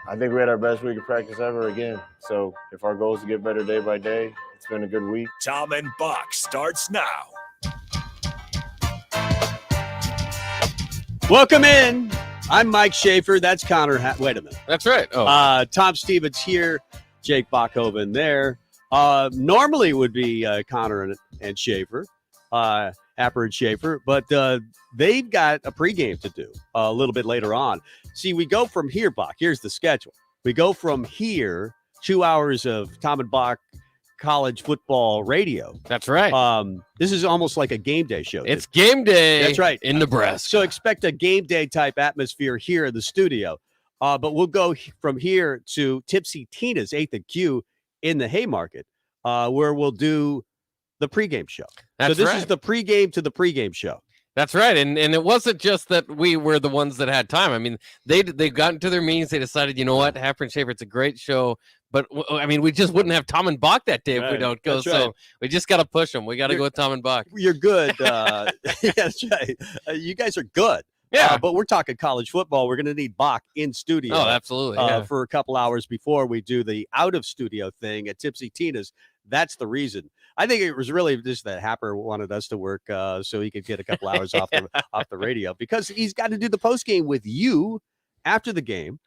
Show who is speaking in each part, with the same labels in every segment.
Speaker 1: I think we had our best week of practice ever again. So if our goal is to get better day by day, it's been a good week.
Speaker 2: Tom and Bock starts now.
Speaker 3: Welcome in. I'm Mike Schaefer. That's Connor. Wait a minute.
Speaker 4: That's right. Oh,
Speaker 3: Tom Stevens here. Jake Bockhoven there. Normally it would be Connor and Schaefer, Happer and Schaefer, but they've got a pregame to do a little bit later on. See, we go from here, Bock. Here's the schedule. We go from here, 2 hours of Tom and Bock college football radio.
Speaker 4: that's right.
Speaker 3: This is almost like a game day show.
Speaker 4: It's game day.
Speaker 3: That's right.
Speaker 4: In Nebraska.
Speaker 3: So expect a game day type atmosphere here in the studio. But we'll go from here to Tipsy Tina's 8th and Q in the Haymarket, where we'll do the pregame show.
Speaker 4: That's
Speaker 3: so this
Speaker 4: right.
Speaker 3: is the pregame to the pregame show.
Speaker 4: That's right. And it wasn't just that we were the ones that had time. I mean, they got into their meetings. They decided, you know what, Happer and Schaefer, it's a great show. But, I mean, we just wouldn't have Tom and Bach that day if we don't go.
Speaker 3: That's
Speaker 4: So
Speaker 3: right.
Speaker 4: we just got to push them. We got to go with Tom and Bach.
Speaker 3: You're good. Yeah, that's right. You guys are good.
Speaker 4: Yeah.
Speaker 3: But we're talking college football. We're going to need Bach in studio.
Speaker 4: Oh, absolutely. Yeah.
Speaker 3: For a couple hours before we do the out of studio thing at Tipsy Tina's. That's the reason. I think it was really just that Happer wanted us to work so he could get a couple hours off the radio, because he's got to do the post game with you after the game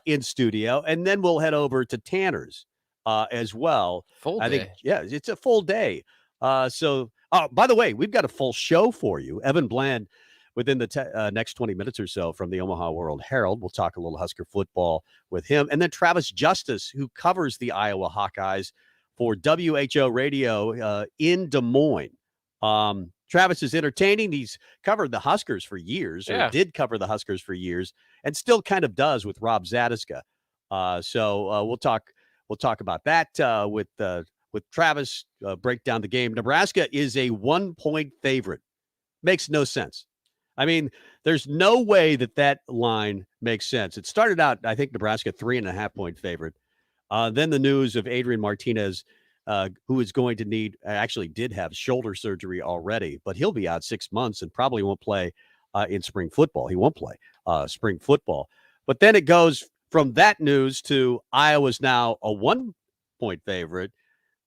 Speaker 3: in studio, and then we'll head over to Tanner's as well.
Speaker 4: Full
Speaker 3: I
Speaker 4: day.
Speaker 3: think, yeah, it's a full day. So, by the way, we've got a full show for you. Evan Bland, within the next 20 minutes or so, from the Omaha World Herald. We'll talk a little Husker football with him. And then Travis Justice, who covers the Iowa Hawkeyes for WHO Radio in Des Moines. Travis is entertaining. He's covered the Huskers for years, or did cover the Huskers for years, and still kind of does with Rob Zadiska. So we'll talk about that with Travis. Break down the game. Nebraska is a 1-point favorite. Makes no sense. I mean, there's no way that line makes sense. It started out, I think, Nebraska 3.5-point favorite. Then the news of Adrian Martinez, who is going to need, actually did have shoulder surgery already, but he'll be out 6 months and probably won't play in spring football. He won't play spring football. But then it goes from that news to Iowa's now a 1-point favorite.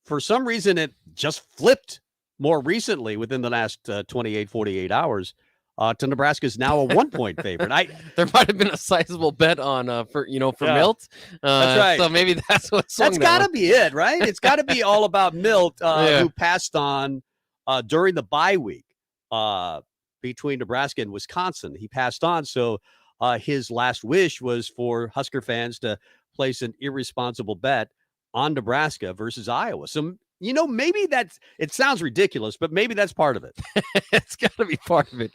Speaker 3: For some reason, it just flipped more recently within the last 28, 48 hours. To Nebraska's now a 1-point favorite.
Speaker 4: There might have been a sizable bet on for Milt.
Speaker 3: That's right.
Speaker 4: So maybe that's what's
Speaker 3: That's got to be it, right? It's got to be all about Milt, who passed on during the bye week between Nebraska and Wisconsin. He passed on, so his last wish was for Husker fans to place an irresponsible bet on Nebraska versus Iowa. So, maybe it sounds ridiculous, but maybe that's part of it.
Speaker 4: It's got to be part of it.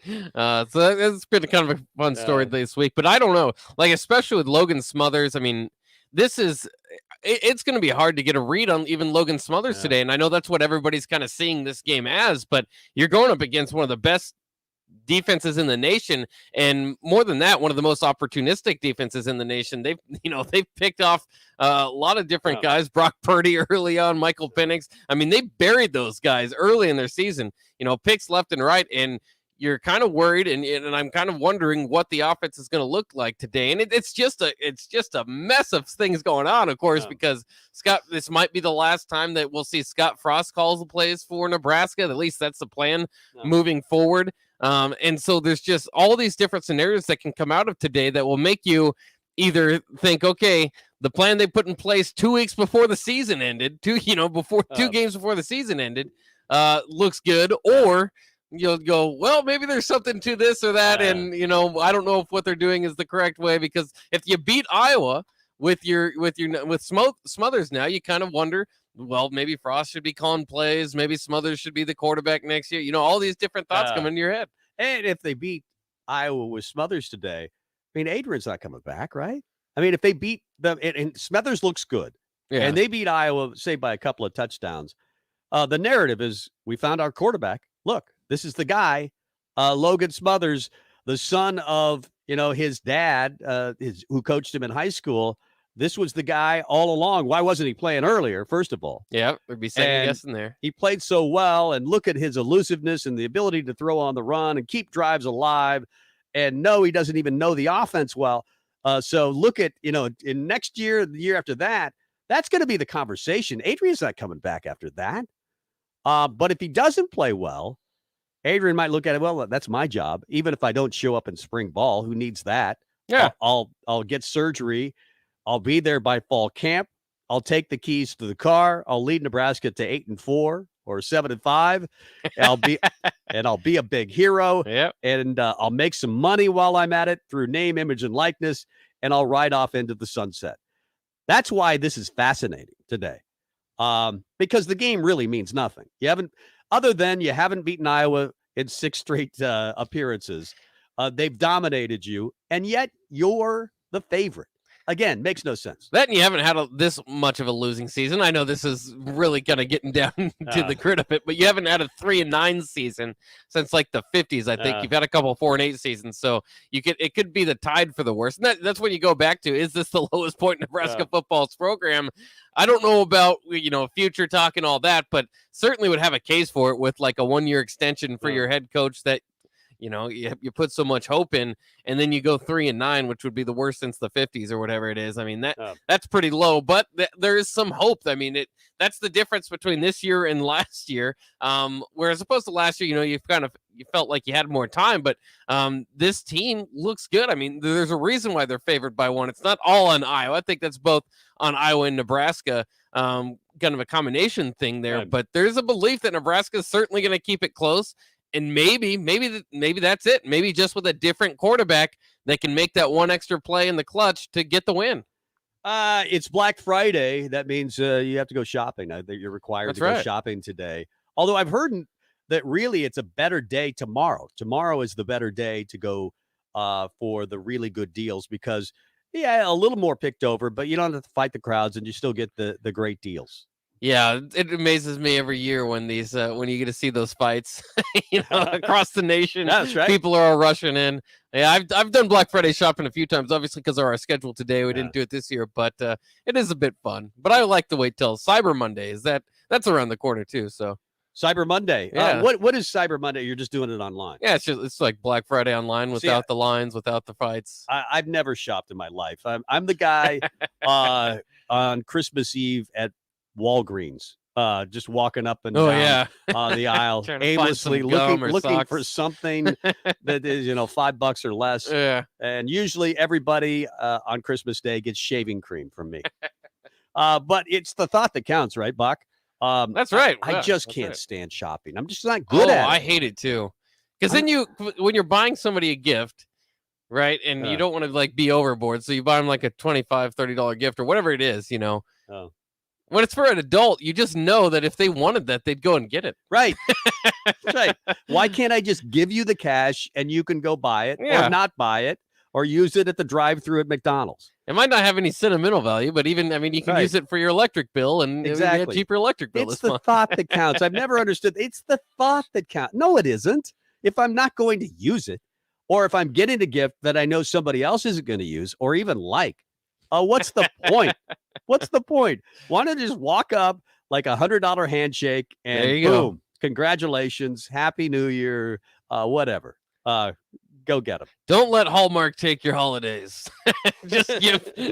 Speaker 4: So that's been kind of a fun story this week, but I don't know, like, especially with Logan Smothers. I mean, it's going to be hard to get a read on even Logan Smothers today. And I know that's what everybody's kind of seeing this game as, but you're going up against one of the best defenses in the nation, and more than that, one of the most opportunistic defenses in the nation. They've picked off a lot of different guys. Brock Purdy early on, Michael Penix. I mean, they buried those guys early in their season. Picks left and right, and you're kind of worried, and I'm kind of wondering what the offense is going to look like today. And it's just a mess of things going on, of course, because this might be the last time that we'll see Scott Frost calls the plays for Nebraska. At least that's the plan moving forward. And so there's just all these different scenarios that can come out of today that will make you either think, okay, the plan they put in place 2 weeks before the season ended, 2 games before the season ended, looks good, or you'll go, well, maybe there's something to this or that, and I don't know if what they're doing is the correct way, because if you beat Iowa with Smothers now, you kind of wonder, well, maybe Frost should be calling plays. Maybe Smothers should be the quarterback next year. All these different thoughts come into your head.
Speaker 3: And if they beat Iowa with Smothers today, I mean, Adrian's not coming back, right? I mean, if they beat them, and Smothers looks good, and they beat Iowa, say, by a couple of touchdowns, the narrative is, we found our quarterback. Look, this is the guy, Logan Smothers, the son of, his dad, who coached him in high school. This was the guy all along. Why wasn't he playing earlier, first of all?
Speaker 4: Yeah, there'd be second guessing there.
Speaker 3: He played so well, and look at his elusiveness and the ability to throw on the run and keep drives alive. And no, he doesn't even know the offense well. So look at, in next year, the year after that, that's going to be the conversation. Adrian's not coming back after that. But if he doesn't play well, Adrian might look at it, well, that's my job. Even if I don't show up in spring ball, who needs that?
Speaker 4: Yeah.
Speaker 3: I'll get surgery. I'll be there by fall camp. I'll take the keys to the car. I'll lead Nebraska to 8-4 or 7-5. I'll be a big hero.
Speaker 4: Yep.
Speaker 3: And I'll make some money while I'm at it through name, image, and likeness, and I'll ride off into the sunset. That's why this is fascinating today, because the game really means nothing. You haven't beaten Iowa in 6 straight appearances. They've dominated you, and yet you're the favorite. Again, makes no sense.
Speaker 4: That and you haven't had this much of a losing season. I know this is really kind of getting down to the grit of it, but you haven't had a 3-9 season since like the 50s. I think you've had a couple 4-8 seasons, so it could be the tide for the worst. And that's when you go back to, is this the lowest point in Nebraska football's program? I don't know about future talk and all that, but certainly would have a case for it with like a 1-year extension for your head coach that. You put so much hope in, and then you go 3-9, which would be the worst since the 50s or whatever it is. I mean, that's pretty low, but there is some hope. I mean, that's the difference between this year and last year. Whereas opposed to last year, you felt like you had more time, but this team looks good. I mean, there's a reason why they're favored by 1. It's not all on Iowa. I think that's both on Iowa and Nebraska. Kind of a combination thing there, but there's a belief that Nebraska is certainly going to keep it close. And maybe that's it. Maybe just with a different quarterback, they can make that one extra play in the clutch to get the win.
Speaker 3: It's Black Friday. That means you have to go shopping. You're required to go shopping today. Although I've heard that really it's a better day tomorrow. Tomorrow is the better day to go for the really good deals because, a little more picked over, but you don't have to fight the crowds and you still get the great deals.
Speaker 4: Yeah, it amazes me every year when these when you get to see those fights, across the nation.
Speaker 3: That's right.
Speaker 4: People are all rushing in. Yeah, I've done Black Friday shopping a few times, obviously because of our schedule today. We didn't do it this year, but it is a bit fun. But I like to wait till Cyber Monday. That's around the corner too. So
Speaker 3: Cyber Monday.
Speaker 4: Yeah.
Speaker 3: What is Cyber Monday? You're just doing it online.
Speaker 4: Yeah, it's like Black Friday online without the lines, without the fights.
Speaker 3: I've never shopped in my life. I'm the guy on Christmas Eve at Walgreens, just walking up and down the aisle, aimlessly looking for something that is, $5 or less.
Speaker 4: Yeah.
Speaker 3: And usually everybody on Christmas Day gets shaving cream from me. But it's the thought that counts, right, Bock?
Speaker 4: That's right.
Speaker 3: I just can't stand shopping. I'm just not good at it.
Speaker 4: I hate it too. Because then when you're buying somebody a gift, right, and you don't want to be overboard, so you buy them like a $25, $30 gift or whatever it is,
Speaker 3: Oh.
Speaker 4: When it's for an adult, you just know that if they wanted that, they'd go and get it.
Speaker 3: Right. Right. Why can't I just give you the cash and you can go buy it or not buy it or use it at the drive-thru at McDonald's?
Speaker 4: It might not have any sentimental value, but you can use it for your electric bill and get a cheaper electric bill.
Speaker 3: It's the thought that counts. I've never understood. It's the thought that counts. No, it isn't. If I'm not going to use it, or if I'm getting a gift that I know somebody else isn't going to use or even like, what's the point? What's the point? Why don't you just walk up like $100 handshake and boom,
Speaker 4: go.
Speaker 3: Congratulations, Happy New Year, whatever. Go get them.
Speaker 4: Don't let Hallmark take your holidays.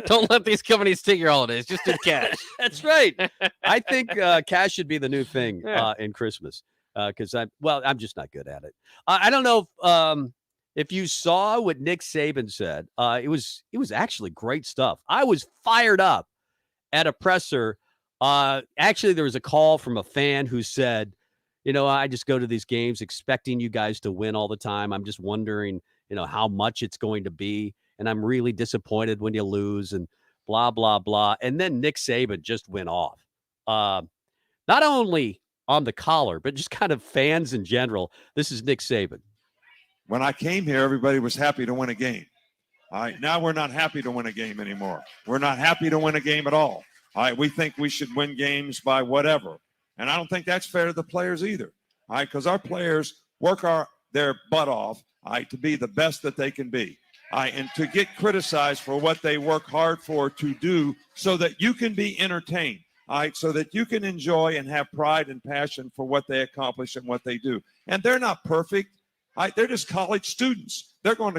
Speaker 4: Don't let these companies take your holidays. Just do cash.
Speaker 3: That's right. I think cash should be the new thing in Christmas because I'm just not good at it. I don't know if you saw what Nick Saban said. It was actually great stuff. I was fired up at a presser. Actually, there was a call from a fan who said, I just go to these games expecting you guys to win all the time. I'm just wondering, how much it's going to be. And I'm really disappointed when you lose and blah, blah, blah. And then Nick Saban just went off. Not only on the collar, but just kind of fans in general. This is Nick Saban.
Speaker 5: When I came here, everybody was happy to win a game. All right, now we're not happy to win a game anymore. We're not happy to win a game at all. All right, we think we should win games by whatever. And I don't think that's fair to the players either. All right, because our players work their butt off, all right, to be the best that they can be. All right, and to get criticized for what they work hard for to do so that you can be entertained. All right, so that you can enjoy and have pride and passion for what they accomplish and what they do. And they're not perfect. All right, they're just college students. They go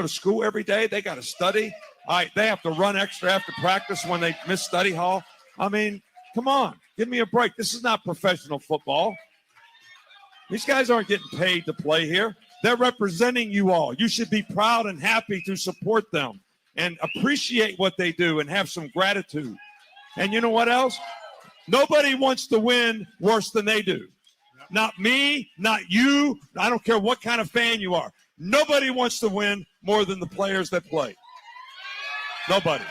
Speaker 5: to school every day. They got to study. All right, they have to run extra after practice when they miss study hall. I mean, come on, give me a break. This is not professional football. These guys aren't getting paid to play here. They're representing you all. You should be proud and happy to support them and appreciate what they do and have some gratitude. And you know what else? Nobody wants to win worse than they do. Not me, not you. I don't care what kind of fan you are. Nobody wants to win more than the players that play. Nobody.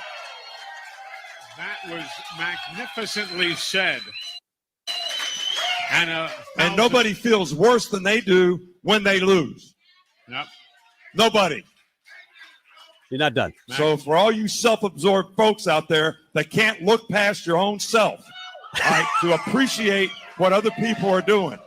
Speaker 6: That was magnificently said. And
Speaker 5: nobody feels worse than they do when they lose.
Speaker 6: Yep.
Speaker 5: Nobody.
Speaker 3: You're not done.
Speaker 5: So for all you self-absorbed folks out there that can't look past your own self, all right, to appreciate what other people are doing.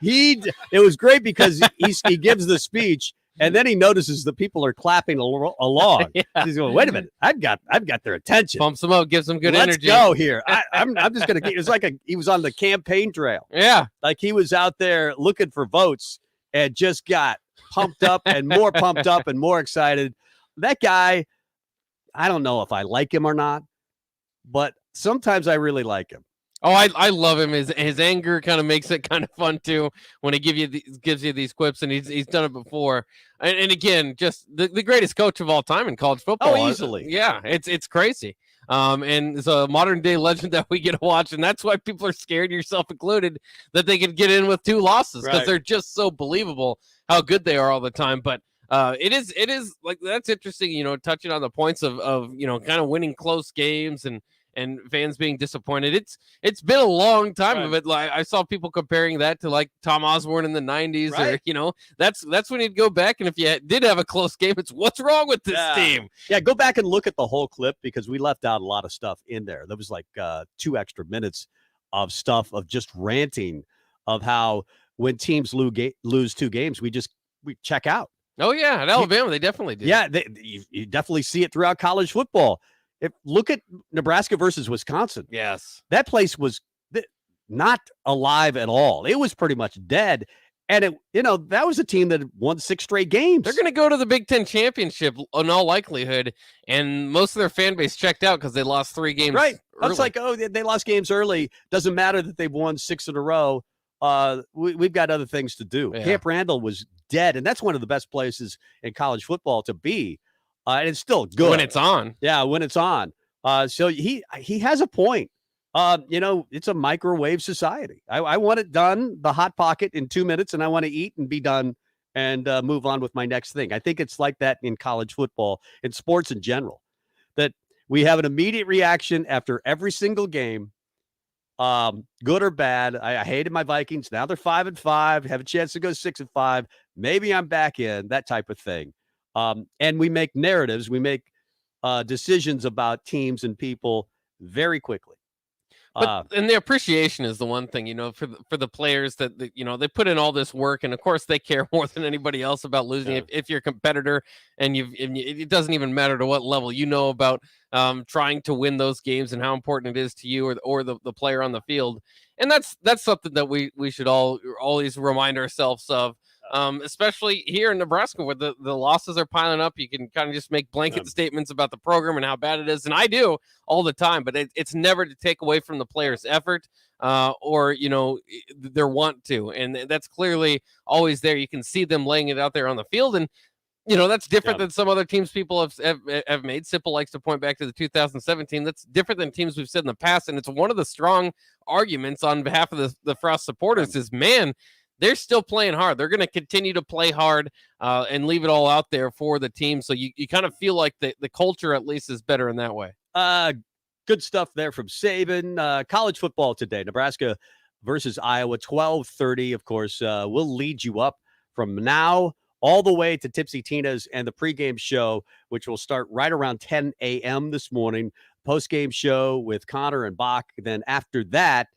Speaker 3: It was great because he gives the speech and then he notices the people are clapping along.
Speaker 4: Yeah.
Speaker 3: He's going, wait a minute, I've got their attention.
Speaker 4: Pumps them up, gives them good
Speaker 3: Let's
Speaker 4: energy.
Speaker 3: go here. I'm just gonna. It was like he was on the campaign trail.
Speaker 4: Yeah.
Speaker 3: Like he was out there looking for votes and just got pumped up and more pumped up and more excited. That guy, I don't know if I like him or not, but sometimes I really like him.
Speaker 4: Oh, I love him. His anger kind of makes it kind of fun too when he gives you these quips, and he's done it before. And again, just the greatest coach of all time in college football.
Speaker 3: Oh, easily.
Speaker 4: Yeah, it's crazy. And it's a modern day legend that we get to watch, and that's why people are scared, yourself included, that they could get in with 2 losses because they're just so believable how good they are all the time. But it is like, that's interesting, you know, touching on the points of you know, kind of winning close games and fans being disappointed. It's been a long time of it. Like I saw people comparing that to like Tom Osborne in the 90s, or you know, that's when you'd go back, and if you did have a close game, it's what's wrong with this team.
Speaker 3: Yeah, go back and look at the whole clip because we left out a lot of stuff in there. There was like 2 extra minutes of stuff of just ranting of how when teams lose 2 games, we check out.
Speaker 4: Oh yeah, at Alabama they definitely do.
Speaker 3: Yeah, you definitely see it throughout college football. Look at Nebraska versus Wisconsin.
Speaker 4: Yes.
Speaker 3: That place was not alive at all. It was pretty much dead. And that was a team that won 6 straight games.
Speaker 4: They're going to go to the Big Ten championship in all likelihood. And most of their fan base checked out because they lost 3 games.
Speaker 3: Right.
Speaker 4: Early.
Speaker 3: It's like, oh, they lost games early. Doesn't matter that they've won 6 in a row. We've got other things to do.
Speaker 4: Yeah.
Speaker 3: Camp Randall was dead. And that's one of the best places in college football to be. And it's still good
Speaker 4: when it's on.
Speaker 3: Yeah, when it's on. So he has a point. It's a microwave society. I want it done, the hot pocket, in 2 minutes, and I want to eat and be done and move on with my next thing. I think it's like that in college football, in sports in general, that we have an immediate reaction after every single game, good or bad. I hated my Vikings. Now they're 5-5, have a chance to go 6-5. Maybe I'm back in, that type of thing. And we make narratives, we make decisions about teams and people very quickly.
Speaker 4: And the appreciation is the one thing, you know, for the players that you know, they put in all this work, and of course they care more than anybody else about losing.
Speaker 3: Yeah.
Speaker 4: If you're a competitor and it doesn't even matter to what level, you know about trying to win those games and how important it is to you or the player on the field. And that's something that we should all always remind ourselves of. Especially here in Nebraska where the losses are piling up. You can kind of just make blanket statements about the program and how bad it is. And I do all the time, but it's never to take away from the players' effort or, you know, their want to. And that's clearly always there. You can see them laying it out there on the field. And, you know, that's different than some other teams people have made. Sipple likes to point back to the 2017. That's different than teams we've said in the past. And it's one of the strong arguments on behalf of the Frost supporters is, man, they're still playing hard. They're going to continue to play hard and leave it all out there for the team. So you kind of feel like the culture at least is better in that way.
Speaker 3: Good stuff there from Saban. College football today, Nebraska versus Iowa, 12:30. Of course, we'll lead you up from now all the way to Tipsy Tina's and the pregame show, which will start right around 10 a.m. this morning. Postgame show with Connor and Bock. Then after that,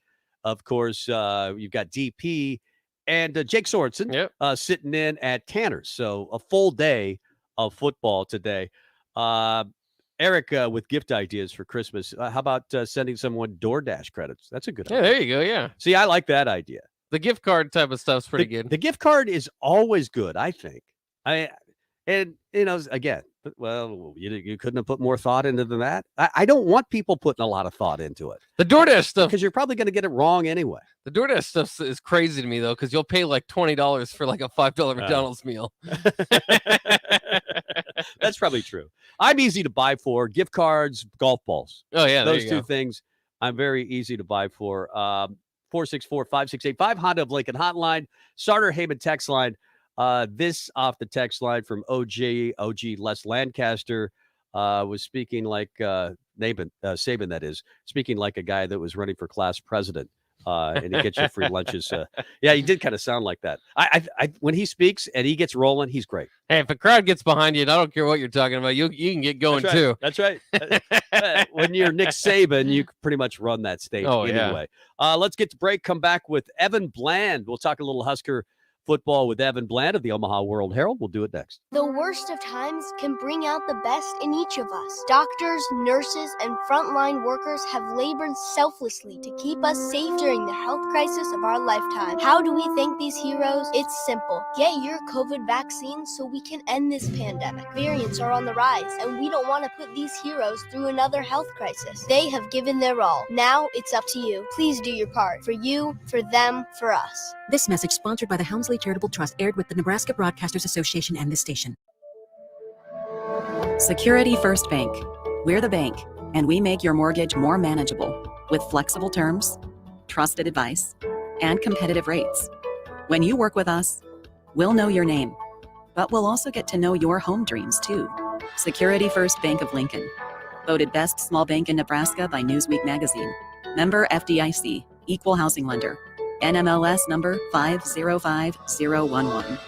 Speaker 3: of course, you've got DP and Jake Sorensen sitting in at Tanner's. So a full day of football today. Eric with gift ideas for Christmas. How about sending someone DoorDash credits? That's a good idea.
Speaker 4: There you go. Yeah.
Speaker 3: See, I like that idea.
Speaker 4: The gift card type of stuff's pretty good.
Speaker 3: The gift card is always good, I think. And, you know, again, Well, you couldn't have put more thought into than that. I don't want people putting a lot of thought into it.
Speaker 4: The DoorDash stuff,
Speaker 3: because you're probably going to get it wrong anyway.
Speaker 4: The DoorDash stuff is crazy to me though, because you'll pay like $20 for like a $5 McDonald's meal.
Speaker 3: That's probably true. I'm easy to buy for gift cards, golf balls.
Speaker 4: Oh yeah,
Speaker 3: those two things. I'm very easy to buy for. 464-5685 Honda of Lincoln hotline, Starter Heyman text line. This off the text line from OG Les Lancaster was speaking like Saban, that is, speaking like a guy that was running for class president. And he gets you free lunches. Yeah, he did kind of sound like that. I when he speaks and he gets rolling, he's great.
Speaker 4: Hey, if a crowd gets behind you, and I don't care what you're talking about, you can get going too.
Speaker 3: That's right. When you're Nick Saban, you pretty much run that stage anyway. Let's get to break. Come back with Evan Bland. We'll talk a little Husker football with Evan Bland of the Omaha World Herald. We'll do it next.
Speaker 7: The worst of times can bring out the best in each of us. Doctors, nurses, and frontline workers have labored selflessly to keep us safe during the health crisis of our lifetime. How do we thank these heroes? It's simple. Get your COVID vaccine so we can end this pandemic. Variants are on the rise, and we don't want to put these heroes through another health crisis. They have given their all. Now it's up to you. Please do your part. For you, for them, for us.
Speaker 8: This message sponsored by the Helmsley Charitable Trust, aired with the Nebraska Broadcasters Association and this station. Security First Bank. We're the bank, and we make your mortgage more manageable with flexible terms, trusted advice, and competitive rates. When you work with us, we'll know your name, but we'll also get to know your home dreams too. Security First Bank of Lincoln. Voted Best Small Bank in Nebraska by Newsweek magazine. Member FDIC. Equal housing lender. NMLS number 505011.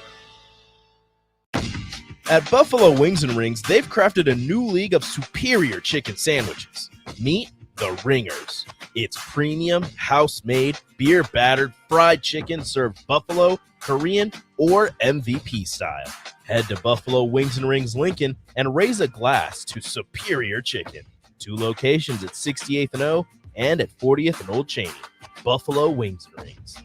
Speaker 9: At Buffalo Wings and Rings, they've crafted a new league of superior chicken sandwiches. Meet the Ringers. It's premium, house-made, beer-battered, fried chicken served buffalo, Korean, or MVP style. Head to Buffalo Wings and Rings Lincoln and raise a glass to superior chicken. 2 locations at 68th and O and at 40th and Old Cheney. Buffalo Wings and Rings.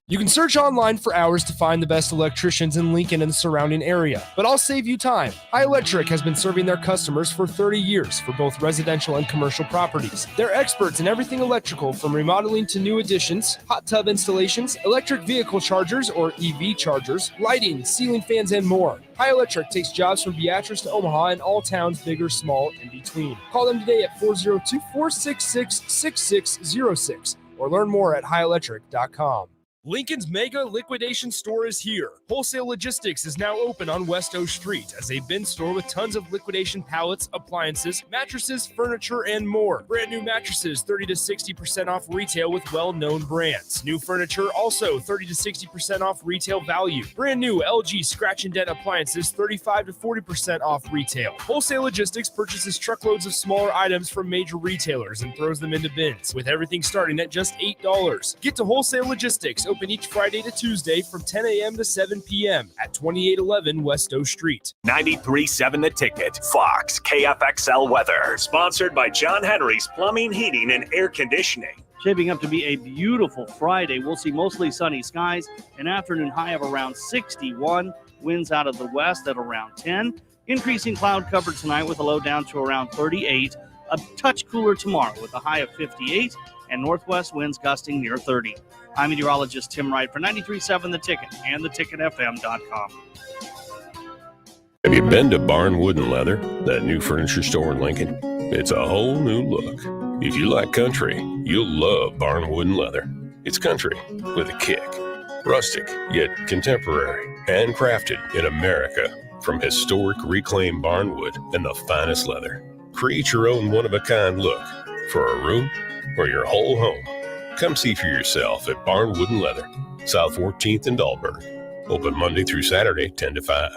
Speaker 10: You can search online for hours to find the best electricians in Lincoln and the surrounding area, but I'll save you time. iElectric has been serving their customers for 30 years for both residential and commercial properties. They're experts in everything electrical, from remodeling to new additions, hot tub installations, electric vehicle chargers or EV chargers, lighting, ceiling fans, and more. iElectric takes jobs from Beatrice to Omaha and all towns, big or small, in between. Call them today at 402-466-6606 or learn more at hielectric.com. Lincoln's Mega Liquidation Store is here. Wholesale Logistics is now open on West O Street as a bin store with tons of liquidation pallets, appliances, mattresses, furniture, and more. Brand new mattresses, 30 to 60% off retail with well-known brands. New furniture, also 30 to 60% off retail value. Brand new LG Scratch and Dent appliances, 35 to 40% off retail. Wholesale Logistics purchases truckloads of smaller items from major retailers and throws them into bins, with everything starting at just $8. Get to Wholesale Logistics, open each Friday to Tuesday from 10 a.m. to 7 p.m. at 2811 West O Street.
Speaker 2: 93.7 The Ticket. Fox KFXL weather. Sponsored by John Henry's Plumbing, Heating, and Air Conditioning.
Speaker 11: Shaping up to be a beautiful Friday. We'll see mostly sunny skies, an afternoon high of around 61. Winds out of the west at around 10. Increasing cloud cover tonight with a low down to around 38. A touch cooler tomorrow with a high of 58. And northwest winds gusting near 30. I'm meteorologist Tim Wright for 93.7 The Ticket and theticketfm.com.
Speaker 12: Have you been to Barn Wood and Leather, that new furniture store in Lincoln? It's a whole new look. If you like country, you'll love Barn Wood and Leather. It's country with a kick. Rustic, yet contemporary. Handcrafted in America from historic reclaimed barnwood and the finest leather. Create your own one-of-a-kind look for a room or your whole home. Come see for yourself at Barn Wood and Leather, South 14th and Dahlberg. Open Monday through Saturday, 10 to 5.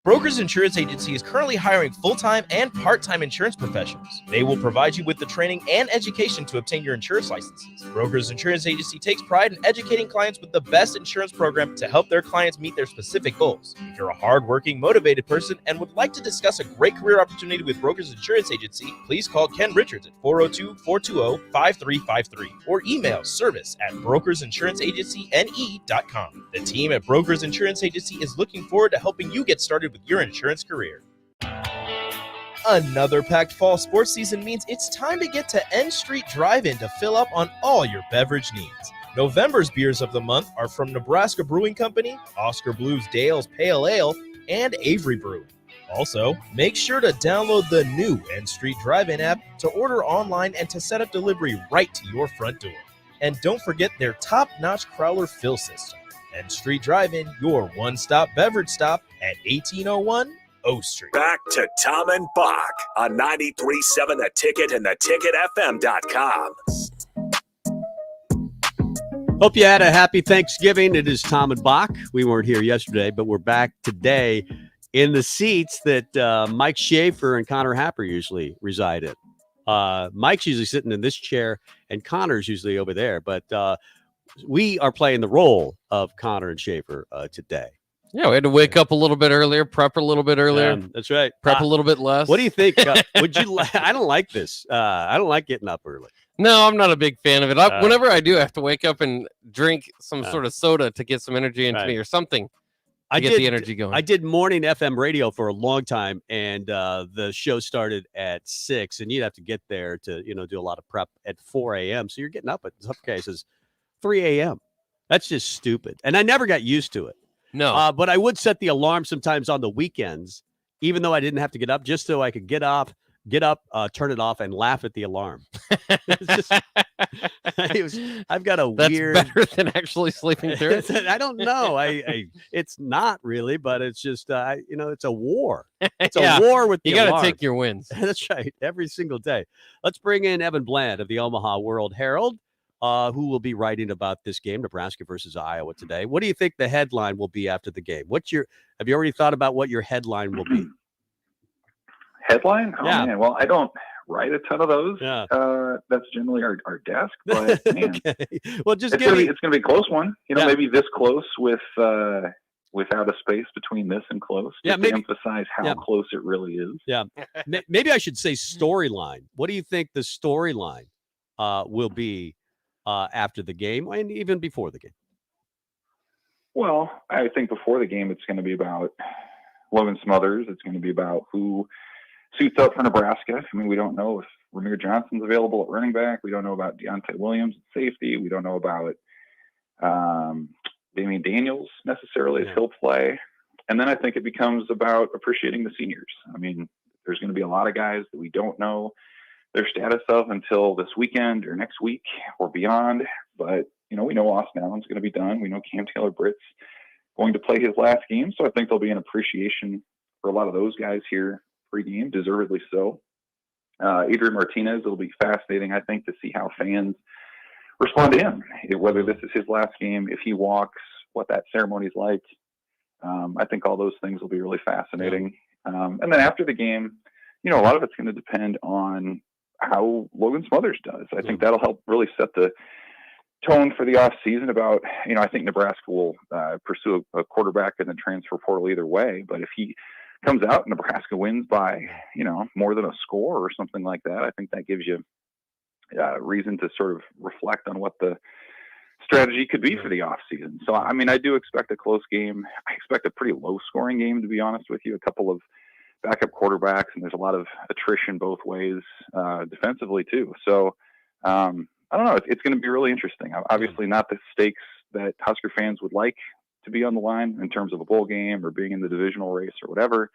Speaker 9: Brokers Insurance Agency is currently hiring full-time and part-time insurance professionals. They will provide you with the training and education to obtain your insurance licenses. Brokers Insurance Agency takes pride in educating clients with the best insurance program to help their clients meet their specific goals. If you're a hardworking, motivated person and would like to discuss a great career opportunity with Brokers Insurance Agency, please call Ken Richards at 402-420-5353 or email service@brokersinsuranceagencyne.com. The team at Brokers Insurance Agency is looking forward to helping you get started with your insurance career. Another packed fall sports season means it's time to get to N Street Drive-In to fill up on all your beverage needs. November's beers of the month are from Nebraska Brewing Company, Oscar Blues Dale's Pale Ale, and Avery Brewing. Also, make sure to download the new N Street Drive-In app to order online and to set up delivery right to your front door. And don't forget their top-notch Crowler fill system. N Street Drive-In, your one-stop beverage stop at 1801 O Street.
Speaker 2: Back to Tom and Bock on 93.7 The Ticket and theticketfm.com.
Speaker 3: Hope you had a happy Thanksgiving. It is Tom and Bock. We weren't here yesterday, but we're back today in the seats that Mike Schaefer and Connor Happer usually reside in. Mike's usually sitting in this chair, and Connor's usually over there. But we are playing the role of Connor and Schaefer today.
Speaker 4: Yeah, we had to wake up a little bit earlier, prep a little bit earlier.
Speaker 3: That's right.
Speaker 4: Prep a little bit less.
Speaker 3: What do you think? Would you? I don't like this. I don't like getting up early.
Speaker 4: No, I'm not a big fan of it. Whenever I do, I have to wake up and drink some sort of soda to get some energy into me or something to get the energy going.
Speaker 3: I did morning FM radio for a long time, and the show started at 6, and you'd have to get there to do a lot of prep at 4 a.m. So you're getting up at some cases 3 a.m. That's just stupid, and I never got used to it.
Speaker 4: No,
Speaker 3: but I would set the alarm sometimes on the weekends, even though I didn't have to get up, just so I could get up, turn it off, and laugh at the alarm. I've got a
Speaker 4: That's
Speaker 3: weird.
Speaker 4: better than actually sleeping through it.
Speaker 3: I don't know. It's not really, but it's just it's a war. It's a war with the
Speaker 4: you got
Speaker 3: alarm.
Speaker 4: to take your wins.
Speaker 3: That's right, every single day. Let's bring in Evan Bland of the Omaha World Herald, who will be writing about this game, Nebraska versus Iowa today. What do you think the headline will be after the game? Have you already thought about what your headline will be?
Speaker 13: Headline? Oh,
Speaker 3: Yeah.
Speaker 13: man. Well, I don't write a ton of those.
Speaker 3: Yeah.
Speaker 13: That's generally our desk. But, man,
Speaker 3: Okay. Well, just
Speaker 13: it's going to be a close one. Maybe this close without a space between this and close. Just to emphasize how close it really is.
Speaker 3: Yeah. Maybe I should say storyline. What do you think the storyline will be after the game and even before the game?
Speaker 13: Well, I think before the game, it's going to be about Logan Smothers. It's going to be about who suits up for Nebraska. I mean, we don't know if Ramir Johnson's available at running back. We don't know about Deontay Williams at safety. We don't know about Damian Daniels necessarily if he'll play. And then I think it becomes about appreciating the seniors. I mean, there's going to be a lot of guys that we don't know their status of until this weekend or next week or beyond. But, we know Austin Allen's going to be done. We know Cam Taylor-Britt's going to play his last game. So I think there'll be an appreciation for a lot of those guys here pre-game, deservedly so. Adrian Martinez, it'll be fascinating, I think, to see how fans respond to him, whether this is his last game, if he walks, what that ceremony's like. I think all those things will be really fascinating. And then after the game, a lot of it's going to depend on how Logan Smothers does. I think that'll help really set the tone for the off season about, I think Nebraska will pursue a quarterback in the transfer portal either way. But if he comes out and Nebraska wins by, more than a score or something like that, I think that gives you reason to sort of reflect on what the strategy could be for the off season. So, I mean, I do expect a close game. I expect a pretty low scoring game, to be honest with you. A couple of backup quarterbacks, and there's a lot of attrition both ways defensively too. So, I don't know. It's going to be really interesting. Obviously not the stakes that Husker fans would like to be on the line in terms of a bowl game or being in the divisional race or whatever.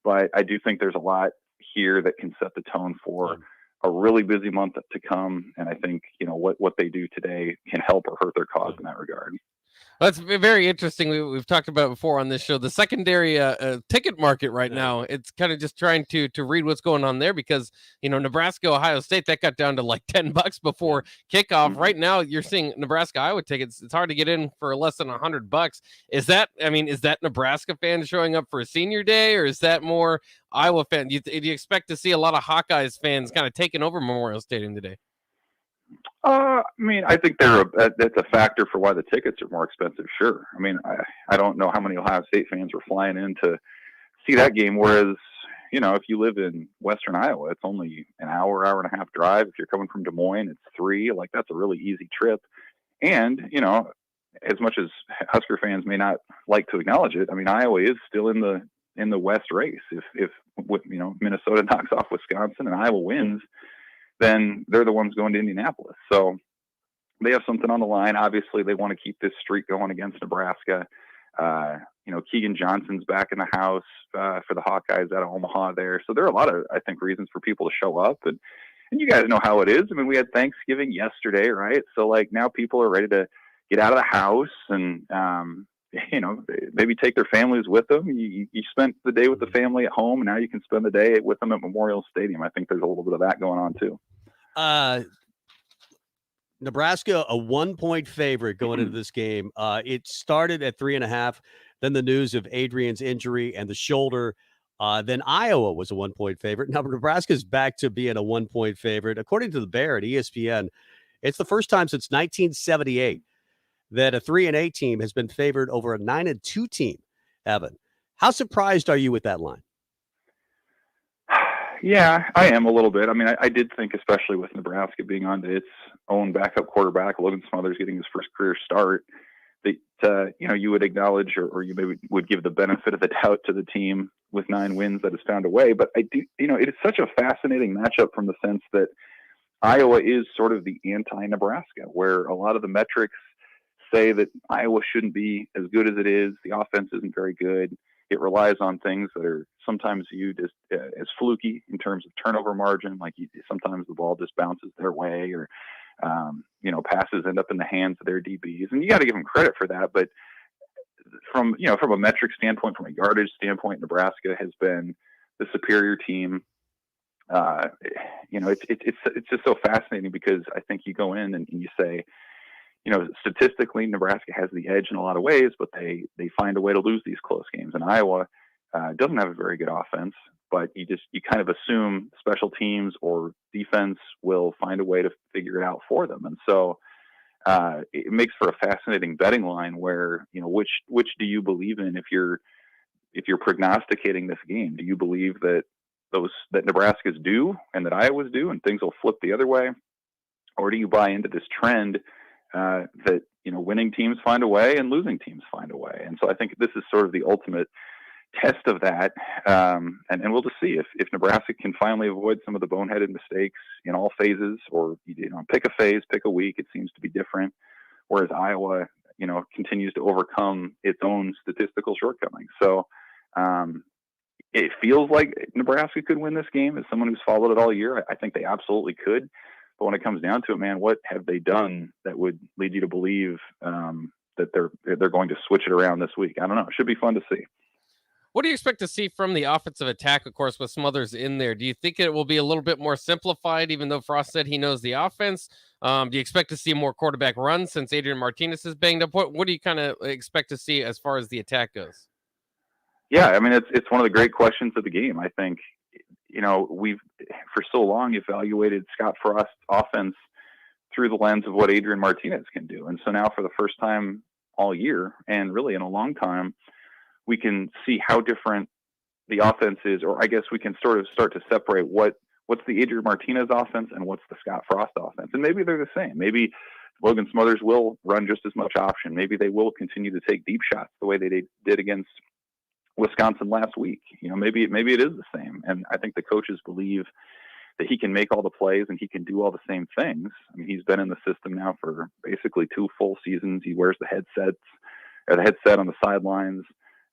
Speaker 13: But I do think there's a lot here that can set the tone for a really busy month to come. And I think, what they do today can help or hurt their cause in that regard.
Speaker 4: That's very interesting. We've talked about it before on this show. The secondary ticket market right now, it's kind of just trying to read what's going on there because, Nebraska, Ohio State, that got down to like $10 before kickoff. Right now, you're seeing Nebraska, Iowa tickets. It's hard to get in for less than $100. Is that Nebraska fans showing up for a senior day, or is that more Iowa fans? Do you expect to see a lot of Hawkeyes fans kind of taking over Memorial Stadium today?
Speaker 13: I mean, I think that's a factor for why the tickets are more expensive. Sure. I mean, I don't know how many Ohio State fans were flying in to see that game. Whereas, if you live in Western Iowa, it's only an hour and a half drive. If you're coming from Des Moines, it's 3. Like, that's a really easy trip. And, as much as Husker fans may not like to acknowledge it, I mean, Iowa is still in the West race. If Minnesota knocks off Wisconsin and Iowa wins, then they're the ones going to Indianapolis. So they have something on the line. Obviously, they want to keep this streak going against Nebraska. Keegan Johnson's back in the house for the Hawkeyes out of Omaha there. So there are a lot of, I think, reasons for people to show up. And you guys know how it is. I mean, we had Thanksgiving yesterday, right? So, like, now people are ready to get out of the house and, maybe take their families with them. You spent the day with the family at home, and now you can spend the day with them at Memorial Stadium. I think there's a little bit of that going on too.
Speaker 3: Nebraska, a 1-point favorite going into this game. It started at 3.5. Then the news of Adrian's injury and the shoulder. Then Iowa was a 1-point favorite. Now Nebraska's back to being a 1-point favorite. According to the Bear at ESPN, it's the first time since 1978 that a 3-8 team has been favored over a 9-2 team. Evan, how surprised are you with that line?
Speaker 13: Yeah, I am a little bit. I mean, I did think, especially with Nebraska being on to its own backup quarterback, Logan Smothers getting his first career start, that, you would acknowledge or you maybe would give the benefit of the doubt to the team with 9 wins that has found a way. But I do, it is such a fascinating matchup from the sense that Iowa is sort of the anti-Nebraska, where a lot of the metrics say that Iowa shouldn't be as good as it is. The offense isn't very good. It relies on things that are sometimes viewed as fluky in terms of turnover margin. Like sometimes the ball just bounces their way, or passes end up in the hands of their DBs, and you got to give them credit for that. But from a metric standpoint, from a yardage standpoint, Nebraska has been the superior team. It's just so fascinating because I think you go in and you say, statistically, Nebraska has the edge in a lot of ways, but they find a way to lose these close games. And Iowa doesn't have a very good offense, but you kind of assume special teams or defense will find a way to figure it out for them. And so it makes for a fascinating betting line where, which do you believe in if you're prognosticating this game? Do you believe that Nebraska's due and that Iowa's due and things will flip the other way? Or do you buy into this trend that winning teams find a way and losing teams find a way? And so I think this is sort of the ultimate test of that, and we'll just see if Nebraska can finally avoid some of the boneheaded mistakes in all phases, or pick a phase, pick a week. It seems to be different, whereas Iowa continues to overcome its own statistical shortcomings. So it feels like Nebraska could win this game. As someone who's followed it all year, I think they absolutely could. But when it comes down to it, man, what have they done that would lead you to believe that they're going to switch it around this week? I don't know. It should be fun to see.
Speaker 4: What do you expect to see from the offensive attack, of course, with Smothers in there? Do you think it will be a little bit more simplified, even though Frost said he knows the offense? Do you expect to see more quarterback runs since Adrian Martinez is banged up? What do you kind of expect to see as far as the attack goes?
Speaker 13: Yeah, I mean, it's one of the great questions of the game. I think, we've for so long evaluated Scott Frost's offense through the lens of what Adrian Martinez can do. And so now for the first time all year, and really in a long time, we can see how different the offense is, or I guess we can sort of start to separate what's the Adrian Martinez offense and what's the Scott Frost offense. And maybe they're the same. Maybe Logan Smothers will run just as much option. Maybe they will continue to take deep shots the way they did against Wisconsin last week. Maybe it is the same. And I think the coaches believe that he can make all the plays and he can do all the same things. I mean, he's been in the system now for basically 2 full seasons. He wears the headset on the sidelines.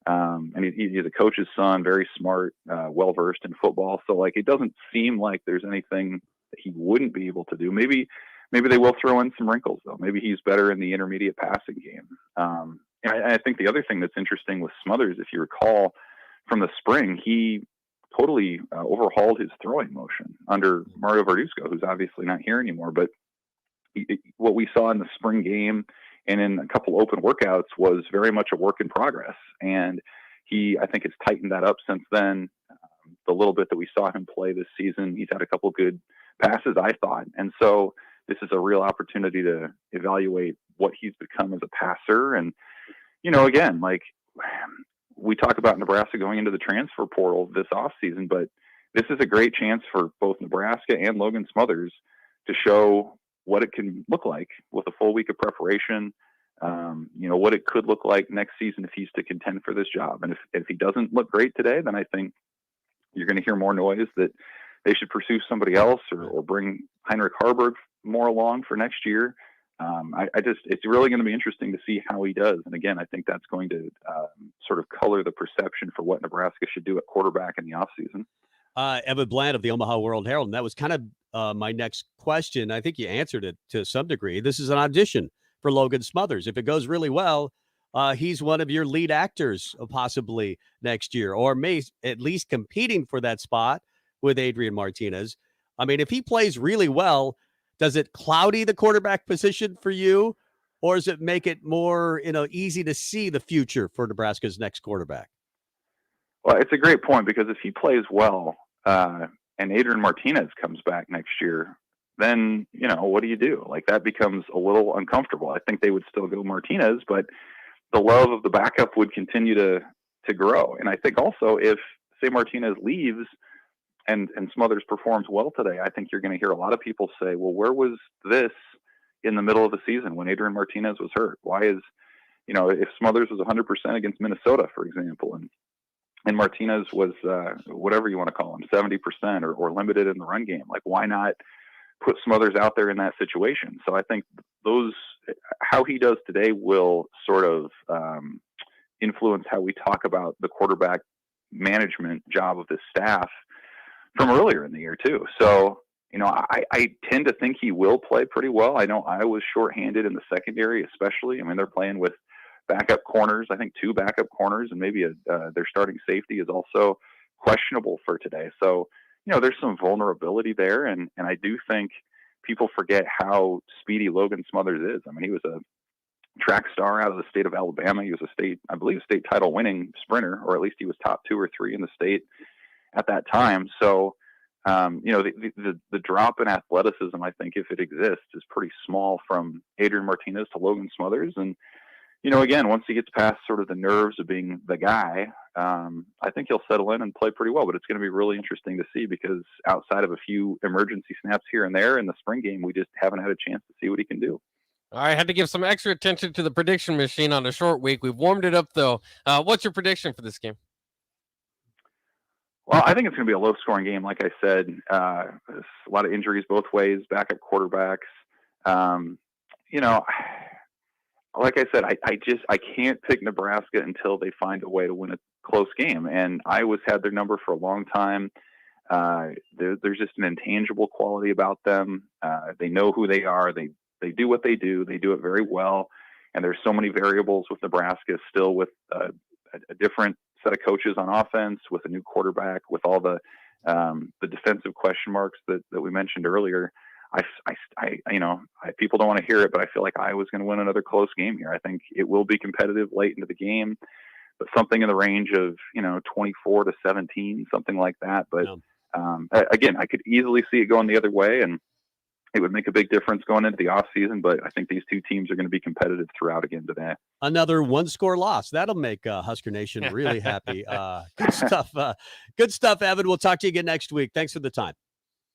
Speaker 13: And he's a coach's son, very smart, well-versed in football. So it doesn't seem like there's anything that he wouldn't be able to do. Maybe maybe they will throw in some wrinkles, though. Maybe he's better in the intermediate passing game. And I think the other thing that's interesting with Smothers, if you recall from the spring, he totally overhauled his throwing motion under Mario Verduzco, who's obviously not here anymore. But what we saw in the spring game and in a couple open workouts was very much a work in progress. And he, I think, has tightened that up since then. The little bit that we saw him play this season, he's had a couple good passes, I thought. And so this is a real opportunity to evaluate what he's become as a passer. And, again, like we talk about Nebraska going into the transfer portal this offseason, but this is a great chance for both Nebraska and Logan Smothers to show what it can look like with a full week of preparation. What it could look like next season if he's to contend for this job. And if he doesn't look great today, then I think you're going to hear more noise that they should pursue somebody else or bring Heinrich Harburg more along for next year. It's really going to be interesting to see how he does. And again, I think that's going to sort of color the perception for what Nebraska should do at quarterback in the offseason.
Speaker 3: Evan Bland of the Omaha World Herald, and that was kind of my next question. I think you answered it to some degree. This is an audition for Logan Smothers. If it goes really well, he's one of your lead actors possibly next year, or may at least competing for that spot with Adrian Martinez. I mean, if he plays really well, does it cloudy the quarterback position for you, or does it make it more, easy to see the future for Nebraska's next quarterback?
Speaker 13: Well, it's a great point, because if he plays well and Adrian Martinez comes back next year, then, what do you do? Like, that becomes a little uncomfortable. I think they would still go Martinez, but the love of the backup would continue to grow. And I think also if, say, Martinez leaves and Smothers performs well today, I think you're going to hear a lot of people say, well, where was this in the middle of the season when Adrian Martinez was hurt? Why is, if Smothers was 100% against Minnesota, for example, and Martinez was, whatever you want to call him, 70% or limited in the run game, like, why not put Smothers out there in that situation? So I think how he does today will sort of influence how we talk about the quarterback management job of this staff from earlier in the year too. So, I tend to think he will play pretty well. I know Iowa's shorthanded in the secondary, especially. I mean, they're playing with backup corners, I think 2 backup corners, and maybe their starting safety is also questionable for today. So, there's some vulnerability there. And I do think people forget how speedy Logan Smothers is. I mean, he was a track star out of the state of Alabama. He was a state title winning sprinter, or at least he was top 2 or 3 in the state at that time. So, the drop in athleticism, I think, if it exists, is pretty small from Adrian Martinez to Logan Smothers. And, again, once he gets past sort of the nerves of being the guy, I think he'll settle in and play pretty well. But it's going to be really interesting to see, because outside of a few emergency snaps here and there in the spring game, we just haven't had a chance to see what he can do.
Speaker 4: I had to give some extra attention to the prediction machine on a short week. We've warmed it up, though. What's your prediction for this game?
Speaker 13: Well, I think it's going to be a low-scoring game. Like I said, there's a lot of injuries both ways, backup quarterbacks. Like I said, I can't pick Nebraska until they find a way to win a close game. And Iowa's had their number for a long time. There's just an intangible quality about them. They know who they are. They do what they do. They do it very well. And there's so many variables with Nebraska still, with a different set of coaches on offense, with a new quarterback, with all the defensive question marks that we mentioned earlier. People don't want to hear it, but I feel like Iowa's going to win another close game here. I think it will be competitive late into the game, but something in the range of 24-17, something like that. But again, I could easily see it going the other way, and it would make a big difference going into the offseason. But I think these two teams are going to be competitive throughout again today.
Speaker 3: Another 1-score loss. That'll make Husker Nation really happy. Good stuff. Good stuff, Evan. We'll talk to you again next week. Thanks for the time.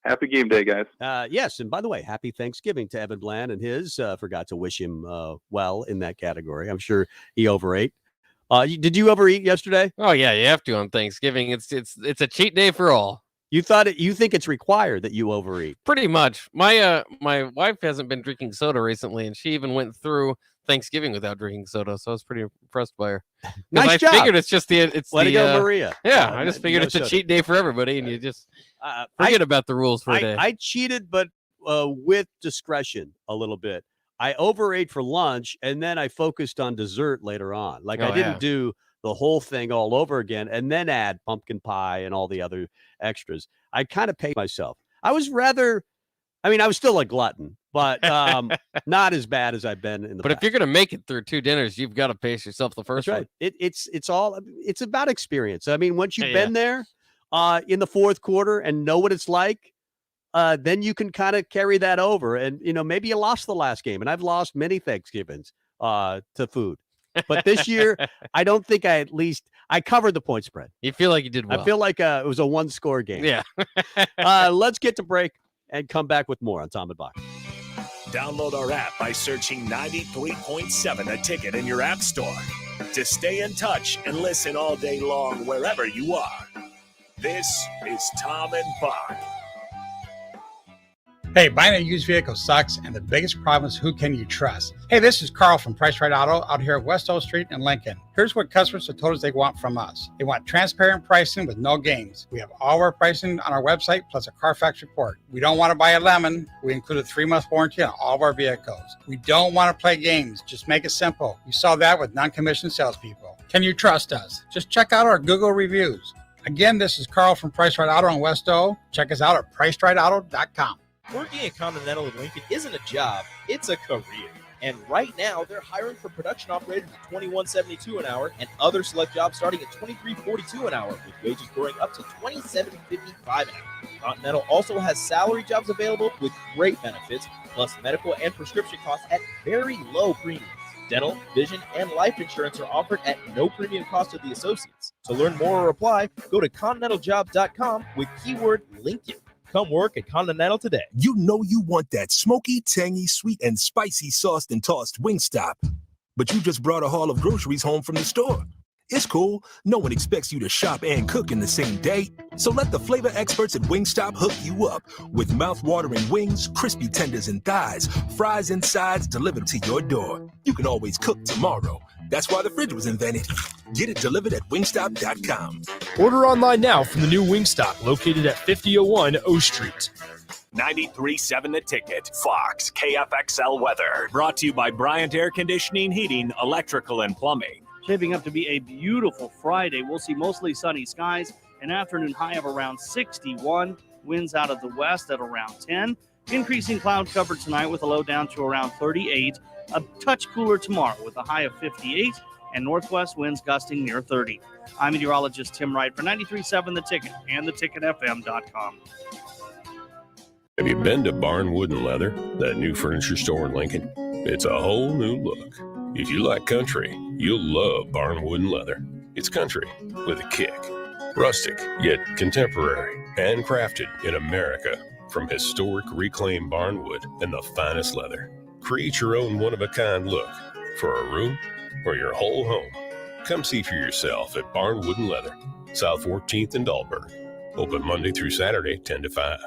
Speaker 13: Happy game day, guys.
Speaker 3: Yes, and by the way, happy Thanksgiving to Evan Bland and his. Forgot to wish him well in that category. I'm sure he overate. Did you overeat yesterday?
Speaker 4: Oh yeah, you have to on Thanksgiving. It's a cheat day for all.
Speaker 3: You think it's required that you overeat?
Speaker 4: Pretty much. My wife hasn't been drinking soda recently, and she even went through Thanksgiving without drinking soda. So I was pretty impressed by her.
Speaker 3: Nice job.
Speaker 4: I figured it's just
Speaker 3: Let it go, Maria.
Speaker 4: Yeah, I just figured it's a cheat day for everybody, and you just forget about the rules for a day.
Speaker 3: I cheated, but with discretion a little bit. I overate for lunch, and then I focused on dessert later on. Like, I didn't do the whole thing all over again and then add pumpkin pie and all the other extras. I kind of paced myself. I was still a glutton, but not as bad as I've been in the past.
Speaker 4: But if you're going to make it through 2 dinners, you've got to pace yourself the first
Speaker 3: That's right.
Speaker 4: one.
Speaker 3: It's about experience. I mean, once you've been there in the fourth quarter and know what it's like, then you can kind of carry that over. And, maybe you lost the last game, and I've lost many Thanksgivings to food. But this year, I don't think I covered the point spread.
Speaker 4: You feel like you did well.
Speaker 3: I feel like it was a 1-score game.
Speaker 4: Yeah.
Speaker 3: Let's get to break and come back with more on Tom and Bock.
Speaker 2: Download our app by searching 93.7 The Ticket in your app store to stay in touch and listen all day long wherever you are. This is Tom and Bock.
Speaker 14: Hey, buying a used vehicle sucks, and the biggest problem is who can you trust? Hey, this is Carl from Price Right Auto out here at West O Street in Lincoln. Here's what customers have told us they want from us. They want transparent pricing with no games. We have all our pricing on our website, plus a Carfax report. We don't want to buy a lemon. We include a 3-month warranty on all of our vehicles. We don't want to play games. Just make it simple. You saw that with non-commissioned salespeople. Can you trust us? Just check out our Google reviews. Again, this is Carl from Price Right Auto in West O. Check us out at PriceRightAuto.com.
Speaker 9: Working at Continental in Lincoln isn't a job, it's a career. And right now, they're hiring for production operators at $21.72 an hour and other select jobs starting at $23.42 an hour, with wages growing up to $27.55 an hour. Continental also has salary jobs available with great benefits, plus medical and prescription costs at very low premiums. Dental, vision, and life insurance are offered at no premium cost to the associates. To learn more or apply, go to continentaljob.com with keyword Lincoln. Come work at Continental today.
Speaker 15: You know you want that smoky, tangy, sweet, and spicy sauced and tossed Wingstop. But you just brought a haul of groceries home from the store. It's cool. No one expects you to shop and cook in the same day. So let the flavor experts at Wingstop hook you up with mouth-watering wings, crispy tenders and thighs, fries and sides delivered to your door. You can always cook tomorrow. That's why the fridge was invented. Get it delivered at wingstop.com.
Speaker 10: Order online now from the new Wingstop located at 5001 O Street.
Speaker 2: 93.7 The Ticket, Fox, KFXL weather. Brought to you by Bryant Air Conditioning, Heating, Electrical, and Plumbing.
Speaker 11: Shaping up to be a beautiful Friday. We'll see mostly sunny skies, an afternoon high of around 61, winds out of the west at around 10. Increasing cloud cover tonight with a low down to around 38. A touch cooler tomorrow with a high of 58 and northwest winds gusting near 30. I'm meteorologist Tim Wright for 93.7 The Ticket and theticketfm.com.
Speaker 12: Have you been to Barnwood and Leather, that new furniture store in Lincoln? It's a whole new look. If you like country, you'll love Barnwood and Leather. It's country with a kick. Rustic, yet contemporary, and crafted in America from historic reclaimed barnwood and the finest leather. Create your own one-of-a-kind look for a room or your whole home. Come see for yourself at Barnwood and Leather, South 14th and Dahlberg. Open Monday through Saturday, 10 to 5.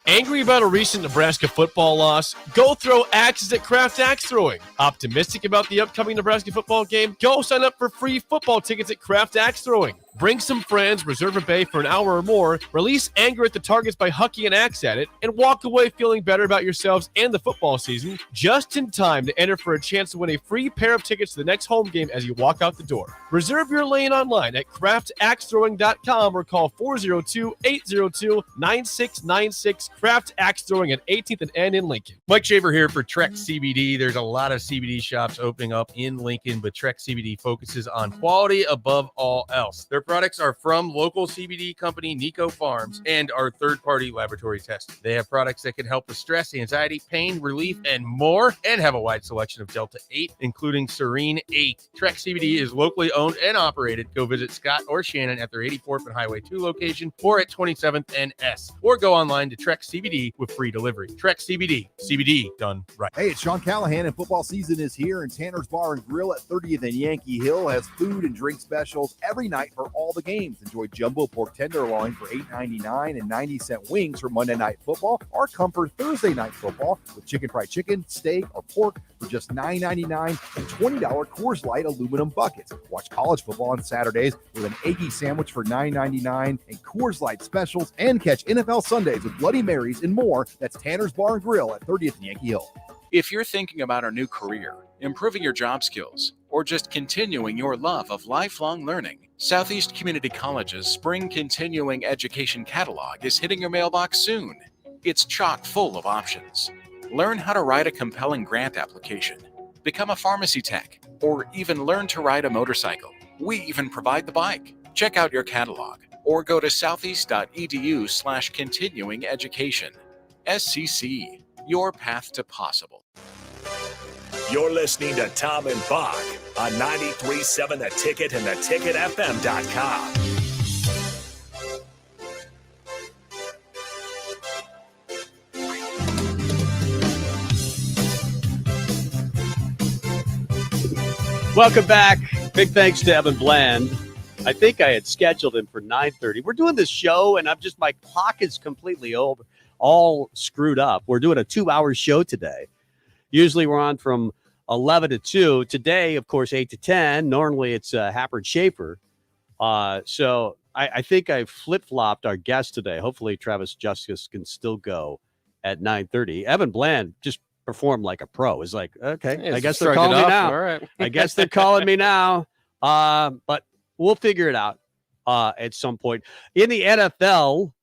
Speaker 9: Angry about a recent Nebraska football loss? Go throw axes at Kraft Axe Throwing. Optimistic about the upcoming Nebraska football game? Go sign up for free football tickets at Kraft Axe Throwing. Bring some friends, reserve a bay for an hour or more, release anger at the targets by hucking an axe at it, and walk away feeling better about yourselves and the football season, just in time to enter for a chance to win a free pair of tickets to the next home game as you walk out the door. Reserve your lane online at craftaxethrowing.com or call 402-802-9696. Kraft Axe Throwing at 18th and N in Lincoln.
Speaker 16: Mike Shaver here for Trek CBD. There's a lot of CBD shops opening up in Lincoln, but Trek CBD focuses on quality above all else. Their products are from local CBD company Nico Farms and are third-party laboratory tested. They have products that can help with stress, anxiety, pain, relief, and more, and have a wide selection of Delta 8, including Serene 8. Trek CBD is locally owned and operated. Go visit Scott or Shannon at their 84th and Highway 2 location or at 27th and S, or go online to Trek CBD with free delivery. Trek CBD, CBD done right.
Speaker 17: Hey, it's Sean Callahan, and football season is here, and Tanner's Bar and Grill at 30th and Yankee Hill has food and drink specials every night for all the games. Enjoy jumbo pork tenderloin for $8.99 and 90-cent wings for Monday Night Football, or Comfort Thursday Night Football with chicken fried chicken, steak, or pork for just $9.99 and $20 Coors Light aluminum buckets. Watch college football on Saturdays with an Aggie sandwich for $9.99 and Coors Light specials, and catch NFL Sundays with Bloody Marys and more. That's Tanner's Bar and Grill at 30th and Yankee Hill.
Speaker 18: If you're thinking about a new career, improving your job skills, or just continuing your love of lifelong learning, Southeast Community College's Spring Continuing Education Catalog is hitting your mailbox soon. It's chock full of options. Learn how to write a compelling grant application, become a pharmacy tech, or even learn to ride a motorcycle. We even provide the bike. Check out your catalog or go to southeast.edu/continuing education. SCC, your path to possible.
Speaker 2: You're listening to Tom and Bock on 93.7 The Ticket and theticketfm.com.
Speaker 3: Welcome back. Big thanks to Evan Bland. I think I had scheduled him for 9:30. We're doing this show, and my clock is completely all screwed up. We're doing a 2-hour show today. Usually we're on from 11 to 2. Today, of course, 8 to 10. Normally it's Happer and Schaefer. So I think I flip-flopped our guest today. Hopefully Travis Justice can still go at 9:30. Evan Bland just performed like a pro. It's like, okay, I guess they're calling me now.
Speaker 4: All right.
Speaker 3: I guess they're calling me now. But we'll figure it out at some point. In the NFL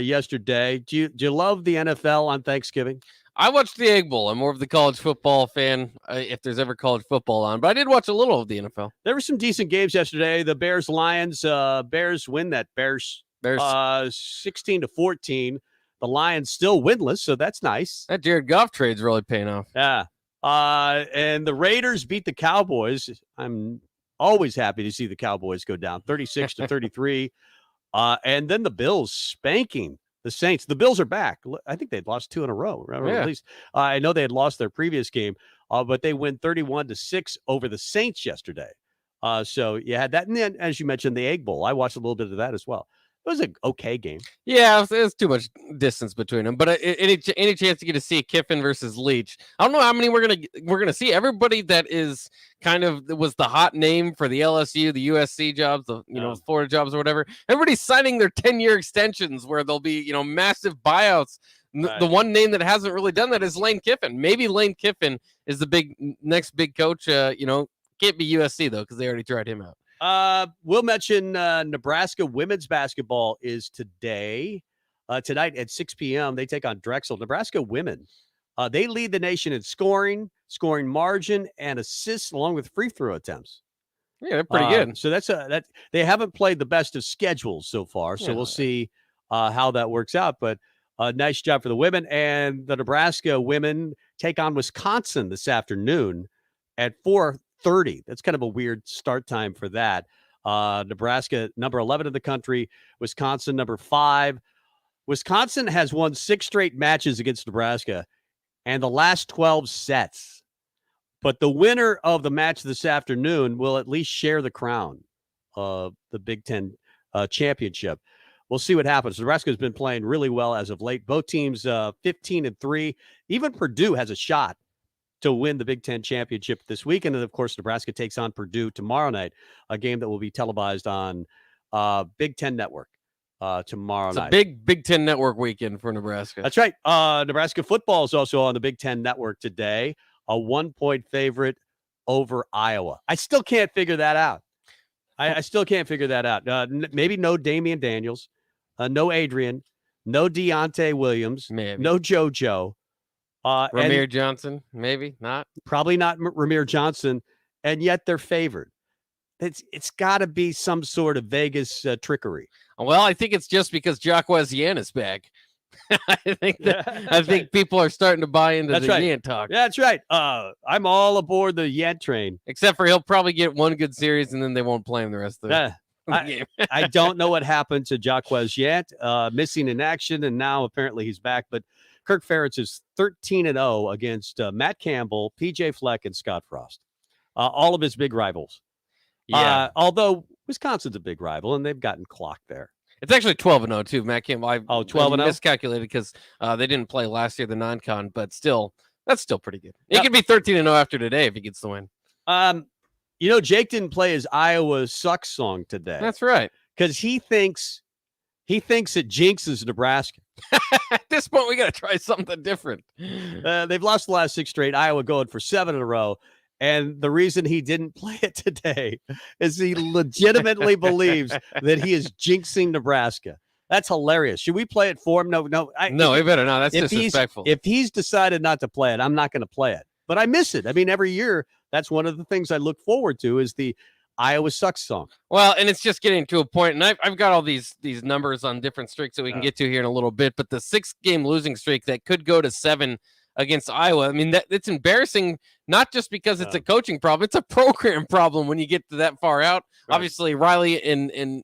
Speaker 3: yesterday, do you love the NFL on Thanksgiving?
Speaker 4: I watched the Egg Bowl. I'm more of the college football fan, if there's ever college football on. But I did watch a little of the NFL.
Speaker 3: There were some decent games yesterday. The Bears-Lions. Bears win that. Bears 16-14. The Lions still winless, so that's nice.
Speaker 4: That Jared Goff trade's really paying off.
Speaker 3: Yeah. And the Raiders beat the Cowboys. I'm always happy to see the Cowboys go down 36-33. And then the Bills spanking the Saints. The Bills are back. I think they'd lost 2 in a row. Or at least I know they had lost their previous game, but they win 31-6 over the Saints yesterday. So you had that. And then, as you mentioned, the Egg Bowl. I watched a little bit of that as well. It was an okay game.
Speaker 4: Yeah, there's too much distance between them. But any chance to get to see Kiffin versus Leach, I don't know how many we're gonna see. Everybody that is kind of was the hot name for the LSU, the USC jobs, the Florida jobs or whatever. Everybody's signing their 10-year extensions where there'll be massive buyouts. Right. The one name that hasn't really done that is Lane Kiffin. Maybe Lane Kiffin is the next big coach. Can't be USC though because they already tried him out.
Speaker 3: We'll mention Nebraska women's basketball is tonight at 6 p.m. They take on Drexel. Nebraska women, they lead the nation in scoring margin, and assists, along with free throw attempts.
Speaker 4: Yeah, they're pretty good.
Speaker 3: So that's they haven't played the best of schedules so far. So we'll see how that works out. But nice job for the women. And the Nebraska women take on Wisconsin this afternoon at 4:30. That's kind of a weird start time for that. Nebraska, number 11 in the country. Wisconsin, number 5. Wisconsin has won 6 straight matches against Nebraska and the last 12 sets. But the winner of the match this afternoon will at least share the crown of the Big Ten championship. We'll see what happens. Nebraska's been playing really well as of late. Both teams 15-3. Even Purdue has a shot to win the Big Ten championship this week. And then, of course, Nebraska takes on Purdue tomorrow night, a game that will be televised on Big Ten Network tomorrow night.
Speaker 4: It's a big Big Ten Network weekend for Nebraska.
Speaker 3: That's right. Nebraska football is also on the Big Ten Network today, a 1-point favorite over Iowa. I still can't figure that out. I still can't figure that out. Maybe no Damian Daniels, no Adrian, no Deontay Williams, no JoJo.
Speaker 4: Ramir Johnson, maybe not.
Speaker 3: Probably not Ramir Johnson, and yet they're favored. It's got to be some sort of Vegas trickery.
Speaker 4: Well, I think it's just because Jacquez Yan is back. I think people are starting to buy into the Yan talk.
Speaker 3: Yeah, that's right. I'm all aboard the Yan train.
Speaker 4: Except for he'll probably get one good series, and then they won't play him the rest of the game.
Speaker 3: I don't know what happened to Jacquez yet. Missing in action, and now apparently he's back. But Kirk Ferentz is 13-0 against Matt Campbell, PJ Fleck, and Scott Frost. All of his big rivals.
Speaker 4: Yeah.
Speaker 3: Although Wisconsin's a big rival, and they've gotten clocked there.
Speaker 4: It's actually 12-0 too, Matt Kim.
Speaker 3: 12-0?
Speaker 4: Miscalculated because they didn't play last year, the non-con, but still, that's still pretty good. It could be 13-0 after today if he gets the win.
Speaker 3: Jake didn't play his Iowa Sucks song today.
Speaker 4: That's right.
Speaker 3: Because he thinks it jinxes Nebraska.
Speaker 4: At this point, we got to try something different.
Speaker 3: They've lost the last 6 straight. Iowa going for 7 in a row. And the reason he didn't play it today is he legitimately believes that he is jinxing Nebraska. That's hilarious. Should we play it for him? No,
Speaker 4: we better not. That's disrespectful.
Speaker 3: If he's decided not to play it, I'm not going to play it. But I miss it. I mean, every year, that's one of the things I look forward to is the Iowa Sucks song.
Speaker 4: Well, and it's just getting to a point, and I've got all these numbers on different streaks that we can get to here in a little bit, but the 6-game losing streak that could go to 7 against Iowa. I mean, it's embarrassing, not just because it's a coaching problem, it's a program problem when you get to that far out. Right. Obviously, Riley and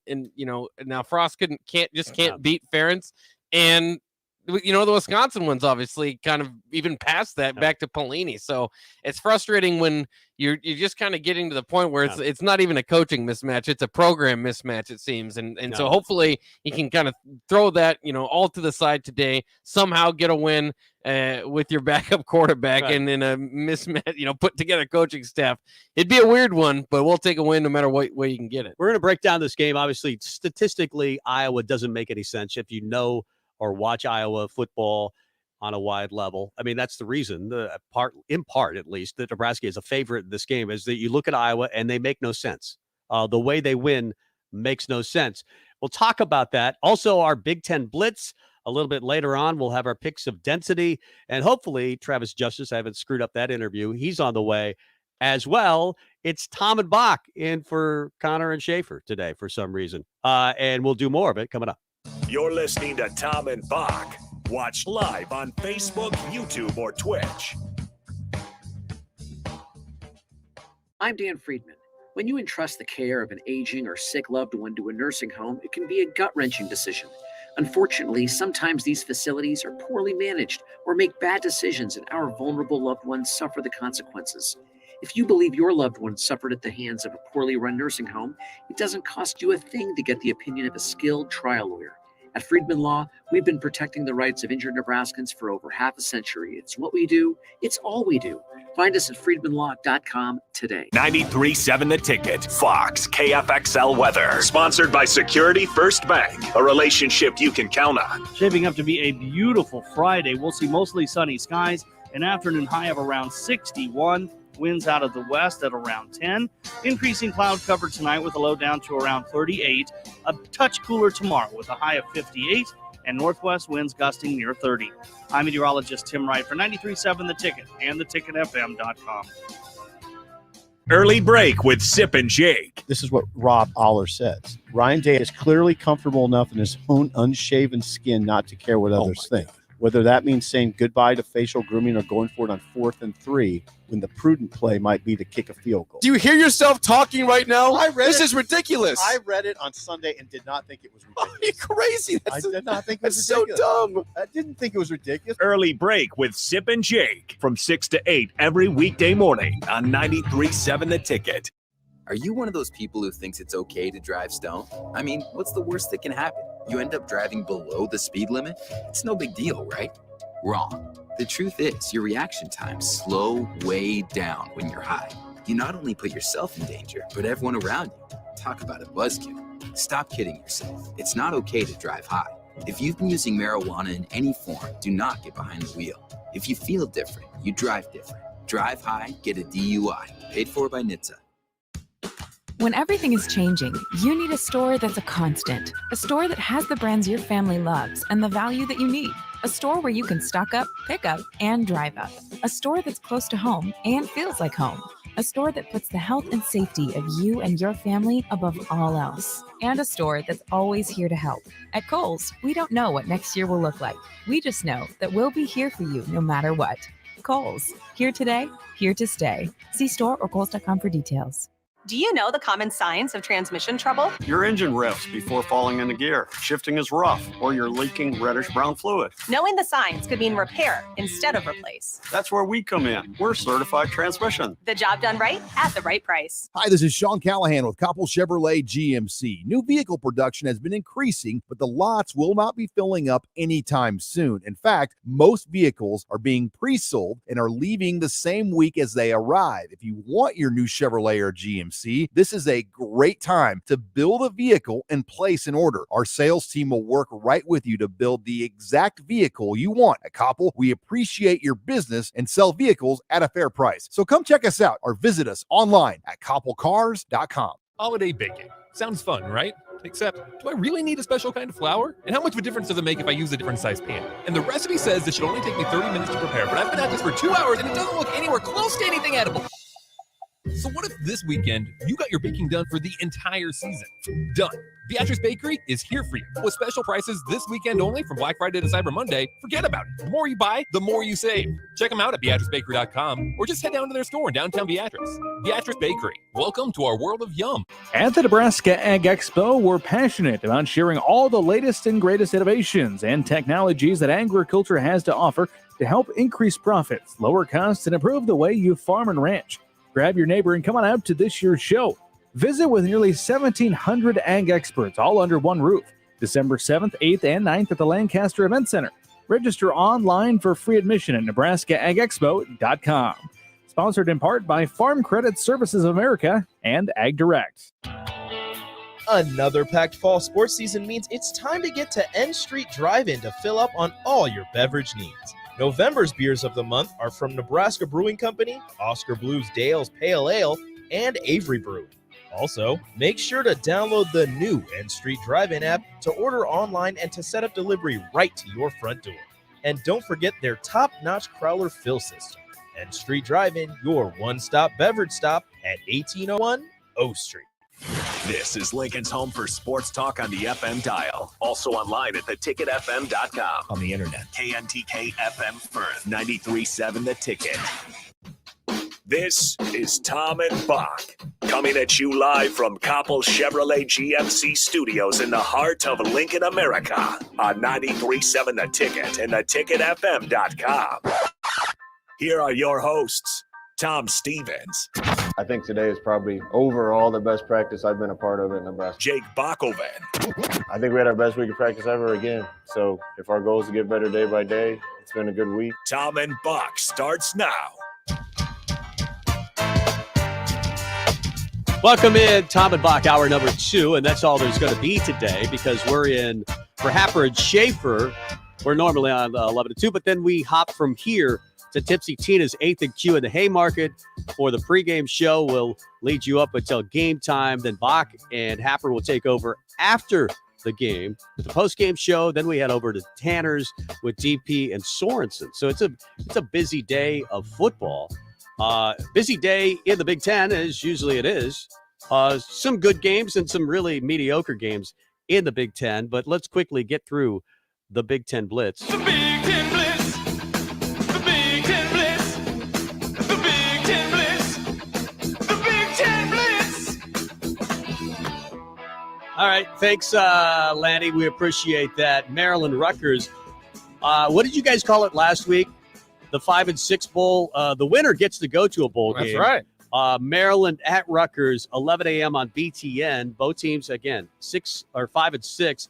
Speaker 4: now Frost can't beat Ferentz, and the Wisconsin one's obviously kind of even past that back to Pelini. So it's frustrating when you're just kind of getting to the point where it's not even a coaching mismatch, it's a program mismatch, it seems. And so hopefully he can kind of throw that, all to the side today, somehow get a win with your backup quarterback and then a mismatch, put together coaching staff. It'd be a weird one, but we'll take a win no matter what way you can get it.
Speaker 3: We're going to break down this game. Obviously, statistically, Iowa doesn't make any sense if you know or watch Iowa football on a wide level. I mean, that's the reason, in part at least, that Nebraska is a favorite in this game, is that you look at Iowa and they make no sense. The way they win makes no sense. We'll talk about that. Also, our Big Ten Blitz. A little bit later on, we'll have our picks of density. And hopefully, Travis Justice, I haven't screwed up that interview. He's on the way as well. It's Tom and Bock in for Connor and Schaefer today for some reason. And we'll do more of it coming up.
Speaker 2: You're listening to Tom and Bock. Watch live on Facebook, YouTube, or Twitch.
Speaker 19: I'm Dan Friedman. When you entrust the care of an aging or sick loved one to a nursing home, it can be a gut-wrenching decision. Unfortunately, sometimes these facilities are poorly managed or make bad decisions, and our vulnerable loved ones suffer the consequences. If you believe your loved one suffered at the hands of a poorly run nursing home, it doesn't cost you a thing to get the opinion of a skilled trial lawyer. At Friedman Law, we've been protecting the rights of injured Nebraskans for over half a century. It's what we do. It's all we do. Find us at friedmanlaw.com today.
Speaker 2: 93.7 The Ticket. Fox KFXL weather. Sponsored by Security First Bank. A relationship you can count on.
Speaker 11: Shaping up to be a beautiful Friday. We'll see mostly sunny skies. An afternoon high of around 61. Winds out of the west at around 10. Increasing cloud cover tonight with a low down to around 38. A touch cooler tomorrow with a high of 58. And northwest winds gusting near 30. I'm meteorologist Tim Wright for 93.7 The Ticket and theticketfm.com.
Speaker 2: Early break with Sip and Jake.
Speaker 20: This is what Rob Aller says. Ryan Day is clearly comfortable enough in his own unshaven skin not to care what others think. Whether that means saying goodbye to facial grooming or going for it on 4th and 3, when the prudent play might be to kick a field goal.
Speaker 21: Do you hear yourself talking right now? This is ridiculous.
Speaker 20: I read it on Sunday and did not think it was ridiculous.
Speaker 21: Are you crazy?
Speaker 20: I did not think it was
Speaker 21: so
Speaker 20: ridiculous.
Speaker 21: dumb.
Speaker 20: I didn't think it was ridiculous.
Speaker 2: Early break with Sip and Jake from 6 to 8 every weekday morning on 93.7 The Ticket.
Speaker 22: Are you one of those people who thinks it's okay to drive stoned? I mean, what's the worst that can happen? You end up driving below the speed limit? It's no big deal, right? Wrong. The truth is, your reaction times slow way down when you're high. You not only put yourself in danger, but everyone around you. Talk about a buzzkill. Stop kidding yourself. It's not okay to drive high. If you've been using marijuana in any form, do not get behind the wheel. If you feel different, you drive different. Drive high, get a DUI. Paid for by NHTSA.
Speaker 23: When everything is changing, you need a store that's a constant. A store that has the brands your family loves and the value that you need. A store where you can stock up, pick up, and drive up. A store that's close to home and feels like home. A store that puts the health and safety of you and your family above all else. And a store that's always here to help. At Kohl's, we don't know what next year will look like. We just know that we'll be here for you no matter what. Kohl's, here today, here to stay. See store or Kohl's.com for details.
Speaker 1: Do you know the common signs of transmission trouble?
Speaker 5: Your engine revs before falling into gear. Shifting is rough, or you're leaking reddish-brown fluid.
Speaker 1: Knowing the signs could mean repair instead of replace.
Speaker 5: That's where we come in. We're certified transmission.
Speaker 1: The job done right at the right price.
Speaker 17: Hi, this is Sean Callahan with Koppel Chevrolet GMC. New vehicle production has been increasing, but the lots will not be filling up anytime soon. In fact, most vehicles are being pre-sold and are leaving the same week as they arrive. If you want your new Chevrolet or GMC, this is a great time to build a vehicle and place an order. Our sales team will work right with you to build the exact vehicle you want. At Koppel, we appreciate your business and sell vehicles at a fair price. So come check us out or visit us online at koppelcars.com.
Speaker 6: Holiday baking. Sounds fun, right? Except, do I really need a special kind of flour? And how much of a difference does it make if I use a different size pan? And the recipe says this should only take me 30 minutes to prepare, but I've been at this for 2 hours and it doesn't look anywhere close to anything edible. So what if this weekend you got your baking done for the entire season? Done. Beatrice Bakery is here for you. With special prices this weekend only from Black Friday to Cyber Monday, forget about it. The more you buy, the more you save. Check them out at BeatriceBakery.com or just head down to their store in downtown Beatrice. Beatrice Bakery. Welcome to our world of yum.
Speaker 24: At the Nebraska Ag Expo, we're passionate about sharing all the latest and greatest innovations and technologies that agriculture has to offer to help increase profits, lower costs, and improve the way you farm and ranch. Grab your neighbor and come on out to this year's show. Visit with nearly 1,700 ag experts, all under one roof. December 7th, 8th, and 9th at the Lancaster Event Center. Register online for free admission at nebraskaagexpo.com. Sponsored in part by Farm Credit Services of America and Ag Direct.
Speaker 9: Another packed fall sports season means it's time to get to N Street Drive-In to fill up on all your beverage needs. November's beers of the month are from Nebraska Brewing Company, Oscar Blues Dale's Pale Ale, and Avery Brewing. Also, make sure to download the new N Street Drive-In app to order online and to set up delivery right to your front door. And don't forget their top-notch Crowler fill system. N Street Drive-In, your one-stop beverage stop at 1801 O Street.
Speaker 2: This is Lincoln's home for sports talk on the FM dial. Also online at theticketfm.com.
Speaker 25: On the internet.
Speaker 2: KNTK FM Firth, 93.7 The Ticket. This is Tom and Bock, coming at you live from Koppel Chevrolet GMC Studios in the heart of Lincoln, America, on 93.7 The Ticket and theticketfm.com. Here are your hosts, Tom Stevens.
Speaker 26: I think today is probably overall the best practice I've been a part of at Nebraska.
Speaker 2: Jake Bockoven.
Speaker 26: I think we had our best week of practice ever again. So if our goal is to get better day by day, it's been a good week.
Speaker 2: Tom and Bock starts now.
Speaker 3: Welcome in, Tom and Bock, hour number 2, and that's all there's going to be today because we're in for Happer and Schaefer. We're normally on 11 to 2, but then we hop from here to Tipsy Tina's 8th and Q in the Haymarket for the pregame show. We'll lead you up until game time. Then Bock and Happer will take over after the game with the postgame show. Then we head over to Tanner's with DP and Sorensen. So it's a busy day of football. Busy day in the Big Ten, as usually it is. Some good games and some really mediocre games in the Big Ten. But let's quickly get through the Big Ten Blitz.
Speaker 27: The Big Ten Blitz. The Big Ten Blitz. The Big Ten Blitz. The Big Ten Blitz.
Speaker 3: All right. Thanks, Lanny. We appreciate that. Maryland Rutgers. What did you guys call it last week? The 5-6 bowl. The winner gets to go to a bowl game.
Speaker 4: That's right.
Speaker 3: Maryland at Rutgers, 11 a.m. on BTN. Both teams, again, 5-6.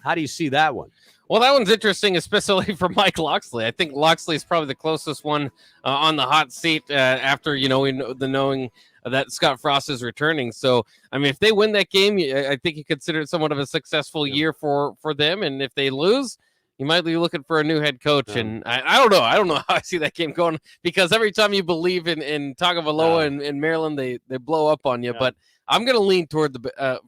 Speaker 3: How do you see that one?
Speaker 4: Well, that one's interesting, especially for Mike Loxley. I think Loxley is probably the closest one on the hot seat after, we know the knowing that Scott Frost is returning. So, I mean, if they win that game, I think you consider it somewhat of a successful year for them. And if they lose, you might be looking for a new head coach. Yeah. And I don't know. I don't know how I see that game going because every time you believe in Tagovailoa and Maryland, they blow up on you. Yeah. But I'm going to lean toward the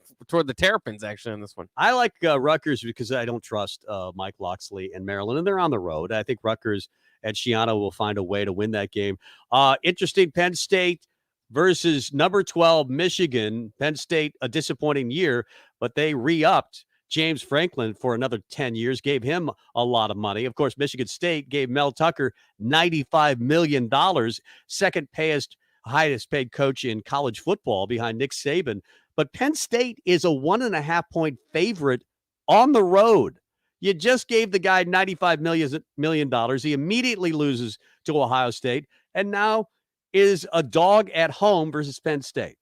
Speaker 4: Terrapins, actually, on this one.
Speaker 3: I like Rutgers because I don't trust Mike Loxley and Maryland, and they're on the road. I think Rutgers and Schiano will find a way to win that game. Interesting, Penn State versus number 12, Michigan. Penn State, a disappointing year, but they re-upped James Franklin for another 10 years, gave him a lot of money. Of course, Michigan State gave Mel Tucker $95 million, second highest highest paid coach in college football behind Nick Saban. But Penn State is a 1.5-point favorite on the road. You just gave the guy $95 million. He immediately loses to Ohio State and now is a dog at home versus Penn State.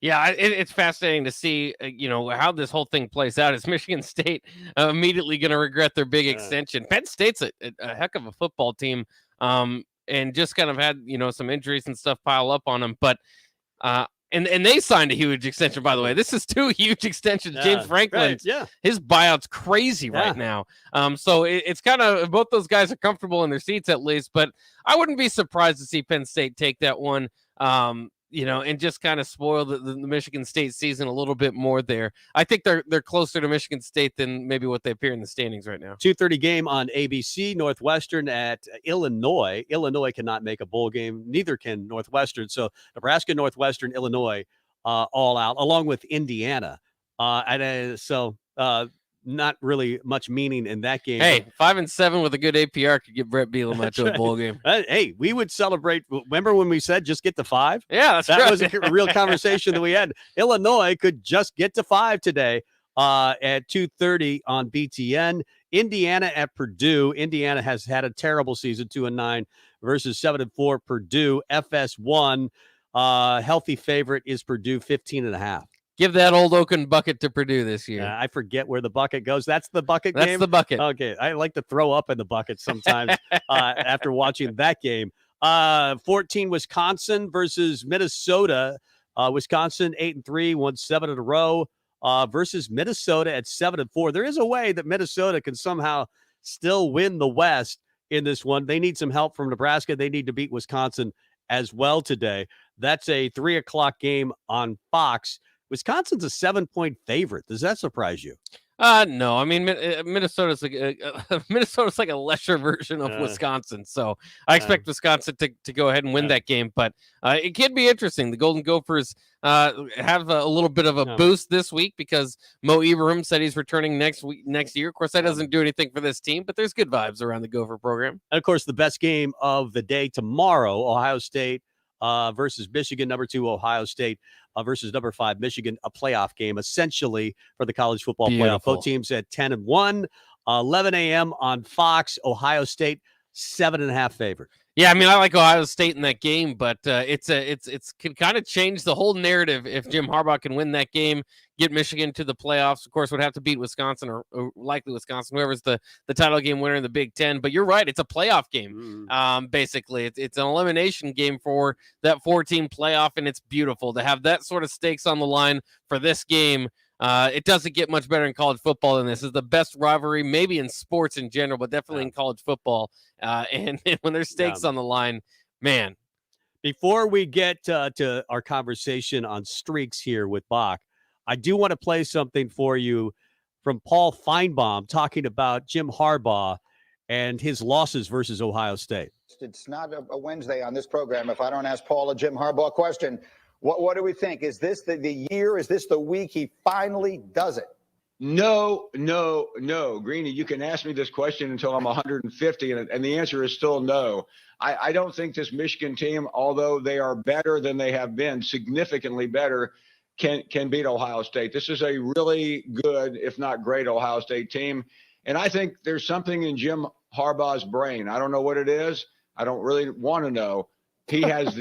Speaker 4: Yeah, it's fascinating to see, how this whole thing plays out. Is Michigan State immediately going to regret their big extension? Penn State's a heck of a football team, and just kind of had, some injuries and stuff pile up on them. But and they signed a huge extension, by the way. This is 2 huge extensions. James Franklin, his buyout's crazy right now. So it's kind of both those guys are comfortable in their seats at least. But I wouldn't be surprised to see Penn State take that one. And just kind of spoil the Michigan State season a little bit more there. I think they're closer to Michigan State than maybe what they appear in the standings right now.
Speaker 3: 2:30 game on ABC, Northwestern at Illinois. Illinois cannot make a bowl game. Neither can Northwestern. So Nebraska, Northwestern, Illinois all out, along with Indiana. Not really much meaning in that game.
Speaker 4: Hey, 5-7 with a good APR could get Brett Bielema to a bowl game.
Speaker 3: Hey, we would celebrate. Remember when we said just get to 5?
Speaker 4: Yeah, that
Speaker 3: right. Was a real conversation that we had. Illinois could just get to 5 today at 2:30 on BTN. Indiana at Purdue. Indiana has had a terrible season, 2-9 versus 7-4 Purdue. FS1 healthy favorite is Purdue, 15.5.
Speaker 4: Give that old Oaken bucket to Purdue this year.
Speaker 3: I forget where the bucket goes. That's the bucket game?
Speaker 4: That's the bucket.
Speaker 3: Okay. I like to throw up in the bucket sometimes after watching that game. 14 Wisconsin versus Minnesota. Wisconsin 8-3, won 7 in a row versus Minnesota at 7-4. There is a way that Minnesota can somehow still win the West in this one. They need some help from Nebraska. They need to beat Wisconsin as well today. That's a 3:00 game on Fox. Wisconsin's a 7-point favorite. Does that surprise you?
Speaker 4: No. I mean, Minnesota's like a lesser version of Wisconsin. So I expect Wisconsin to go ahead and win that game. But it could be interesting. The Golden Gophers have a little bit of a boost this week because Mo Ibrahim said he's returning next year. Of course, that doesn't do anything for this team, but there's good vibes around the Gopher program.
Speaker 3: And of course, the best game of the day tomorrow, Ohio State versus Michigan, number 2 Ohio State versus number 5 Michigan, a playoff game essentially for the college football playoff. Both teams at 10-1, 11 a.m. on Fox. Ohio State 7.5 favorite.
Speaker 4: Yeah, I mean, I like Ohio State in that game, but it's can kind of change the whole narrative if Jim Harbaugh can win that game, get Michigan to the playoffs. Of course, would have to beat Wisconsin or likely Wisconsin, whoever's the title game winner in the Big Ten. But you're right, it's a playoff game. Basically, it's an elimination game for that 4-team playoff, and it's beautiful to have that sort of stakes on the line for this game. It doesn't get much better in college football than this. It's the best rivalry, maybe in sports in general, but definitely in college football. And when there's stakes on the line, man.
Speaker 3: Before we get to our conversation on streaks here with Bock, I do want to play something for you from Paul Feinbaum talking about Jim Harbaugh and his losses versus Ohio State.
Speaker 7: It's not a Wednesday on this program if I don't ask Paul a Jim Harbaugh question. What do we think? Is this the year? Is this the week he finally does it?
Speaker 8: No. Greeny, you can ask me this question until I'm 150, and the answer is still no. I don't think this Michigan team, although they are better than they have been, significantly better, can beat Ohio State. This is a really good, if not great, Ohio State team. And I think there's something in Jim Harbaugh's brain. I don't know what it is. I don't really want to know. He has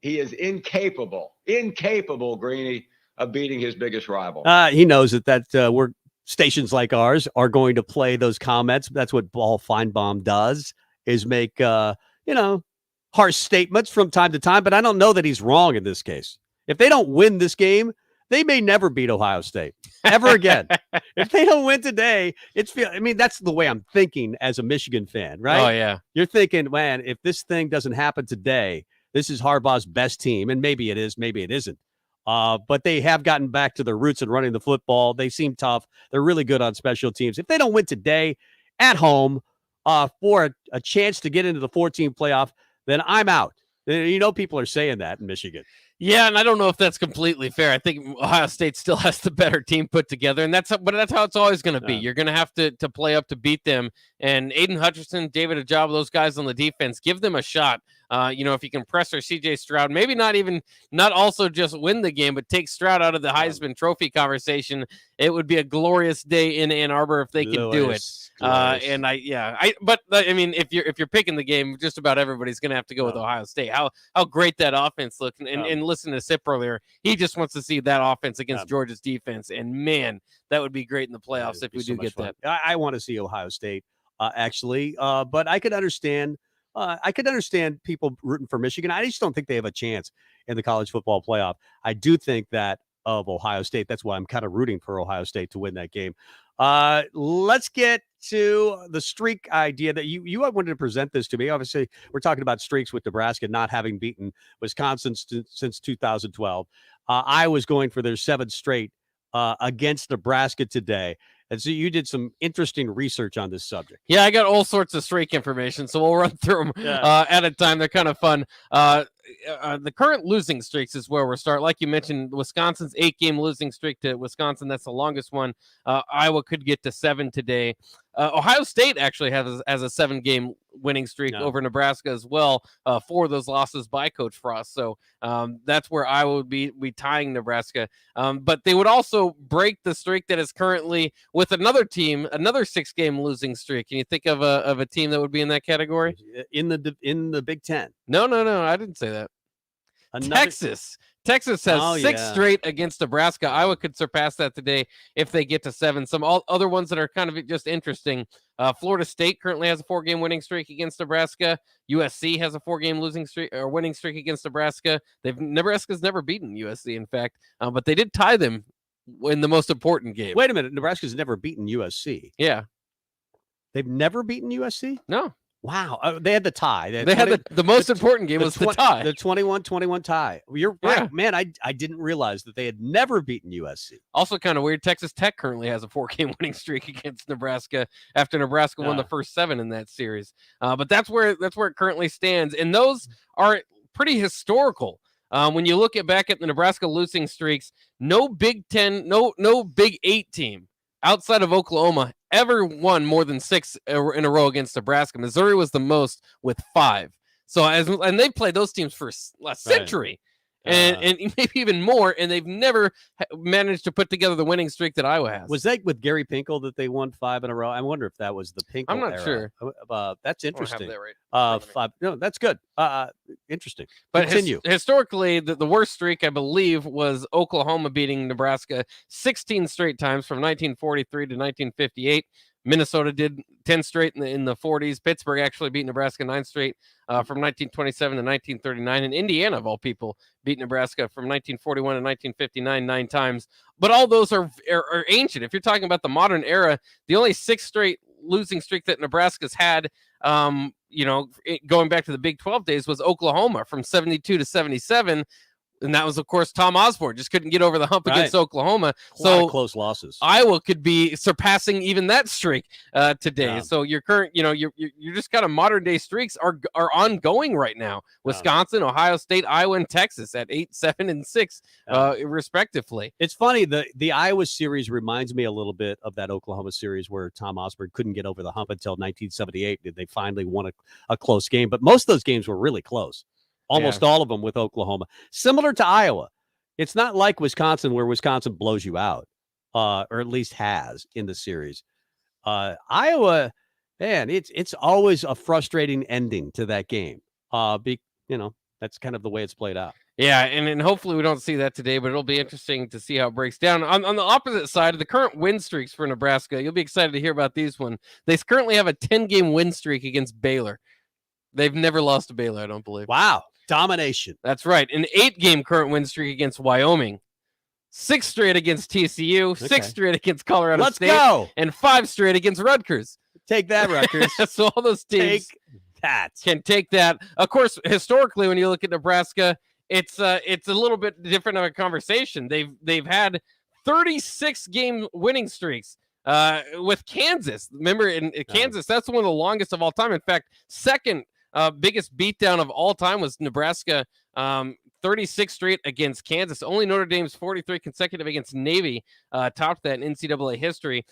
Speaker 8: he is incapable, Greeny, of beating his biggest rival.
Speaker 3: He knows that we're stations like ours are going to play those comments. That's what Paul Feinbaum does, is make, harsh statements from time to time. But I don't know that he's wrong in this case. If they don't win this game, they may never beat Ohio State ever again. If they don't win today, that's the way I'm thinking as a Michigan fan, right?
Speaker 4: Oh, yeah.
Speaker 3: You're thinking, man, if this thing doesn't happen today, this is Harbaugh's best team, and maybe it is, maybe it isn't. But they have gotten back to their roots and running the football. They seem tough. They're really good on special teams. If they don't win today at home for a chance to get into the 4-team playoff, then I'm out. People are saying that in Michigan.
Speaker 4: Yeah, and I don't know if that's completely fair. I think Ohio State still has the better team put together, and that's how it's always going to be. You're going to have to play up to beat them, And Aiden Hutchinson, David Ajabo, those guys on the defense, give them a shot. If you can pressure CJ Stroud, maybe not also just win the game, but take Stroud out of the Heisman Trophy conversation, it would be a glorious day in Ann Arbor if they can do it. But if you're picking the game, just about everybody's going to have to go with Ohio State. How great that offense looked, and listen to Sip earlier, he just wants to see that offense against Georgia's defense, and man, that would be great in the playoffs if we do get that.
Speaker 3: I want to see Ohio State actually, but I could understand. I could understand people rooting for Michigan. I just don't think they have a chance in the college football playoff. I do think that of Ohio State. That's why I'm kind of rooting for Ohio State to win that game. Let's get to the streak idea that you wanted to present this to me. Obviously, we're talking about streaks with Nebraska not having beaten Wisconsin since 2012. I was going for their 7th straight against Nebraska today. And so you did some interesting research on this subject.
Speaker 4: Yeah, I got all sorts of streak information, so we'll run through them at a time. They're kind of fun. The current losing streaks is where we'll start. Like you mentioned, Wisconsin's 8-game losing streak to Wisconsin. That's the longest one. Iowa could get to 7 today. Ohio State actually has a 7-game winning streak over Nebraska as well. 4 of those losses by Coach Frost. So that's where Iowa would be tying Nebraska. But they would also break the streak that is currently with another team, another 6-game losing streak. Can you think of a team that would be in that category?
Speaker 3: In the Big Ten?
Speaker 4: No, I didn't say that. Texas has 6 straight against Nebraska. Iowa could surpass that today if they get to 7. Some other ones that are kind of just interesting. Florida State currently has a 4-game winning streak against Nebraska. USC has a 4-game losing streak or winning streak against Nebraska. Nebraska's never beaten USC, in fact, but they did tie them in the most important game.
Speaker 3: Wait a minute, Nebraska's never beaten USC.
Speaker 4: Yeah,
Speaker 3: they've never beaten USC.
Speaker 4: No.
Speaker 3: Wow. They had the tie.
Speaker 4: They had the most important game was the tie.
Speaker 3: The 21-21 tie. You're right. Man, I didn't realize that they had never beaten USC.
Speaker 4: Also kind of weird, Texas Tech currently has a 4-game winning streak against Nebraska after Nebraska won the first 7 in that series. But that's where it currently stands. And those are pretty historical. When you look back at the Nebraska losing streaks, no Big 10, no Big 8 team outside of Oklahoma ever won more than 6 in a row against Nebraska. Missouri was the most with 5. So and they've played those teams for a century. And maybe even more, and they've never managed to put together the winning streak that Iowa has.
Speaker 3: Was that with Gary Pinkel that they won 5 in a row? I wonder if that was the Pinkel
Speaker 4: I'm not
Speaker 3: era.
Speaker 4: sure.
Speaker 3: That's interesting.
Speaker 4: I don't have that right.
Speaker 3: 5. No, that's good. Interesting.
Speaker 4: But
Speaker 3: Continue.
Speaker 4: Historically, the worst streak, I believe, was Oklahoma beating Nebraska 16 straight times from 1943 to 1958. Minnesota did 10 straight in the 40s. Pittsburgh actually beat Nebraska 9 straight from 1927 to 1939. And Indiana, of all people, beat Nebraska from 1941 to 1959 9 times. But all those are ancient. If you're talking about the modern era, the only 6 straight losing streak that Nebraska's had, going back to the Big 12 days, was Oklahoma from 72 to 77. And that was, of course, Tom Osborne just couldn't get over the hump against Oklahoma.
Speaker 3: A lot of close losses.
Speaker 4: Iowa could be surpassing even that streak today. Yeah. So your current, you're just kind of modern day streaks are ongoing right now. Wisconsin, Ohio State, Iowa, and Texas at 8, 7, and 6, respectively.
Speaker 3: It's funny. The Iowa series reminds me a little bit of that Oklahoma series where Tom Osborne couldn't get over the hump until 1978. They finally won a close game. But most of those games were really close. Almost all of them with Oklahoma. Similar to Iowa. It's not like Wisconsin where Wisconsin blows you out, or at least has in the series. Iowa, man, it's always a frustrating ending to that game. That's kind of the way it's played out.
Speaker 4: Yeah, and hopefully we don't see that today, but it'll be interesting to see how it breaks down. On the opposite side of the current win streaks for Nebraska, you'll be excited to hear about these one. They currently have a 10-game win streak against Baylor. They've never lost to Baylor, I don't believe.
Speaker 3: Wow. Domination.
Speaker 4: That's right. An 8-game current win streak against Wyoming. 6 straight against TCU. 6 straight against Colorado State.
Speaker 3: Let's go.
Speaker 4: And 5 straight against Rutgers.
Speaker 3: Take that, Rutgers.
Speaker 4: So all those teams can take that. Of course, historically, when you look at Nebraska, it's a little bit different of a conversation. They've had 36-game winning streaks. With Kansas. Remember, in Kansas, that's one of the longest of all time. In fact, second biggest beatdown of all time was Nebraska 36 straight against Kansas. Only Notre Dame's 43 consecutive against Navy topped that in NCAA history.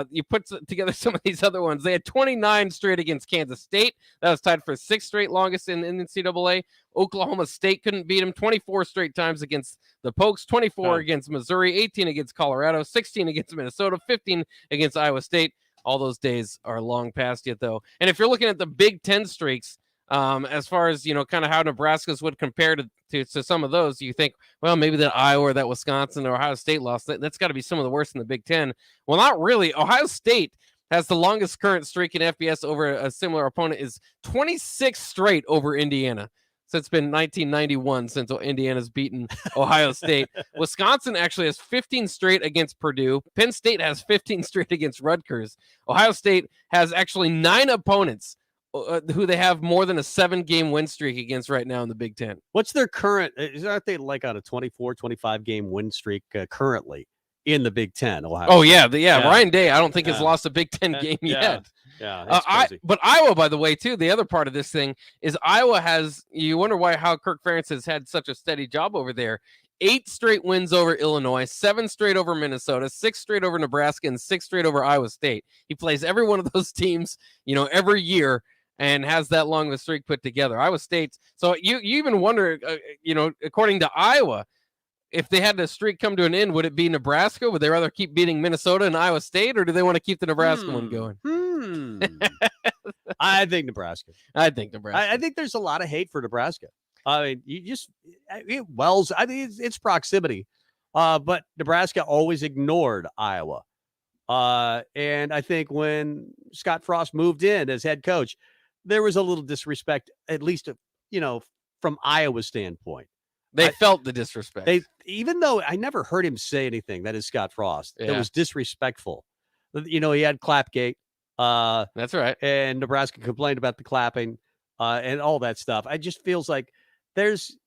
Speaker 4: You put together some of these other ones. They had 29 straight against Kansas State. That was tied for 6th straight longest in NCAA. Oklahoma State couldn't beat them. 24 straight times against the Pokes, 24 against Missouri, 18 against Colorado, 16 against Minnesota, 15 against Iowa State. All those days are long past yet, though. And if you're looking at the Big Ten streaks, as far as, kind of how Nebraska's would compare to some of those, you think, well, maybe that Iowa or that Wisconsin or Ohio State loss, that's got to be some of the worst in the Big Ten. Well, not really. Ohio State has the longest current streak in FBS over a similar opponent, is 26 straight over Indiana. So it's been 1991 since Indiana's beaten Ohio State. Wisconsin actually has 15 straight against Purdue. Penn State has 15 straight against Rutgers. Ohio State has actually 9 opponents who they have more than a 7-game win streak against right now in the Big Ten.
Speaker 3: What's their current? Aren't they like on a 24, 25-game win streak currently in the Big Ten? Ohio
Speaker 4: Oh,
Speaker 3: State.
Speaker 4: yeah. Ryan Day, I don't think has lost a Big Ten game yet.
Speaker 3: Yeah, that's crazy.
Speaker 4: But Iowa, by the way, too, the other part of this thing is Iowa has, you wonder how Kirk Ferentz has had such a steady job over there. 8 straight wins over Illinois, 7 straight over Minnesota, 6 straight over Nebraska, and 6 straight over Iowa State. He plays every one of those teams, every year, and has that long of a streak put together. Iowa State. So you even wonder, according to Iowa, if they had the streak come to an end, would it be Nebraska? Would they rather keep beating Minnesota and Iowa State, or do they want to keep the Nebraska one going?
Speaker 3: I think Nebraska.
Speaker 4: I think Nebraska.
Speaker 3: I think there's a lot of hate for Nebraska. I mean, Wells, I mean, it's proximity. But Nebraska always ignored Iowa. And I think when Scott Frost moved in as head coach, there was a little disrespect, at least, from Iowa's standpoint.
Speaker 4: They felt the disrespect.
Speaker 3: Even though I never heard him say anything, that is Scott Frost.
Speaker 4: Yeah.
Speaker 3: It was disrespectful. He had Clapgate.
Speaker 4: That's right.
Speaker 3: And Nebraska complained about the clapping and all that stuff. It just feels like there's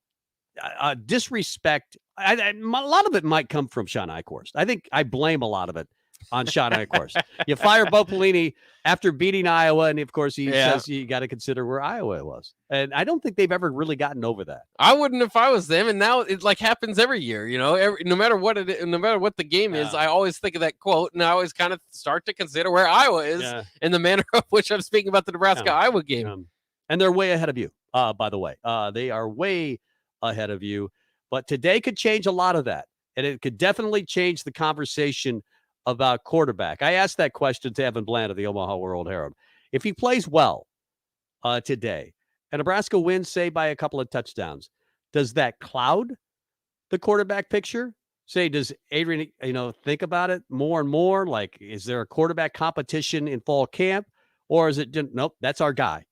Speaker 3: disrespect. A lot of it might come from Sean Eichhorst. I think I blame a lot of it on Sean Eichhorst. You fire Bo Pelini after beating Iowa, and of course he says you got to consider where Iowa was. And I don't think they've ever really gotten over that.
Speaker 4: I wouldn't if I was them. And now it happens every year. No matter what no matter what the game is, I always think of that quote, and I always kind of start to consider where Iowa is in the manner of which I'm speaking about the Nebraska-Iowa game.
Speaker 3: And they're way ahead of you. By the way, they are way ahead of you. But today could change a lot of that, and it could definitely change the conversation about quarterback. I asked that question to Evan Bland of the Omaha World Herald. If he plays well today and Nebraska wins, say, by a couple of touchdowns, does that cloud the quarterback picture? Say, does Adrian, think about it more and more? Like, is there a quarterback competition in fall camp? Or is it, nope, that's our guy?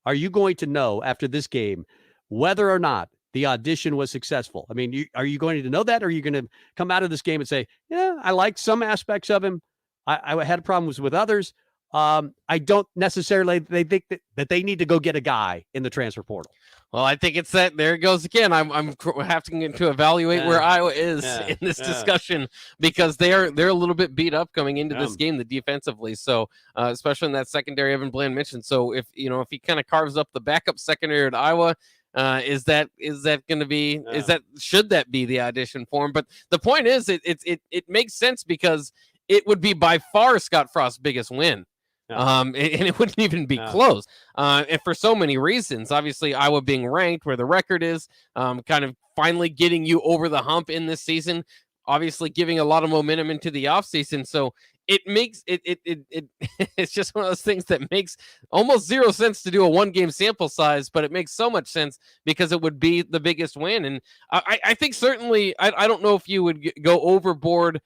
Speaker 3: Are you going to know after this game whether or not the audition was successful? I mean, are you going to know that, or are you going to come out of this game and say, yeah, I liked some aspects of him. I had problems with others. I don't necessarily they think that they need to go get a guy in the transfer portal.
Speaker 4: Well, I think it's that. There it goes again. I'm having to evaluate where Iowa is in this discussion, because they're a little bit beat up coming into this game, the defensively. So especially in that secondary, Evan Bland mentioned. So if he kind of carves up the backup secondary at Iowa, is that going to be should that be the audition for him? But the point is, it makes sense, because it would be by far Scott Frost's biggest win. And it wouldn't even be close. And for so many reasons, obviously Iowa being ranked where the record is, kind of finally getting you over the hump in this season, obviously giving a lot of momentum into the offseason. So it makes it's just one of those things that makes almost zero sense to do a 1-game sample size, but it makes so much sense because it would be the biggest win. And I think certainly, I don't know if you would go overboard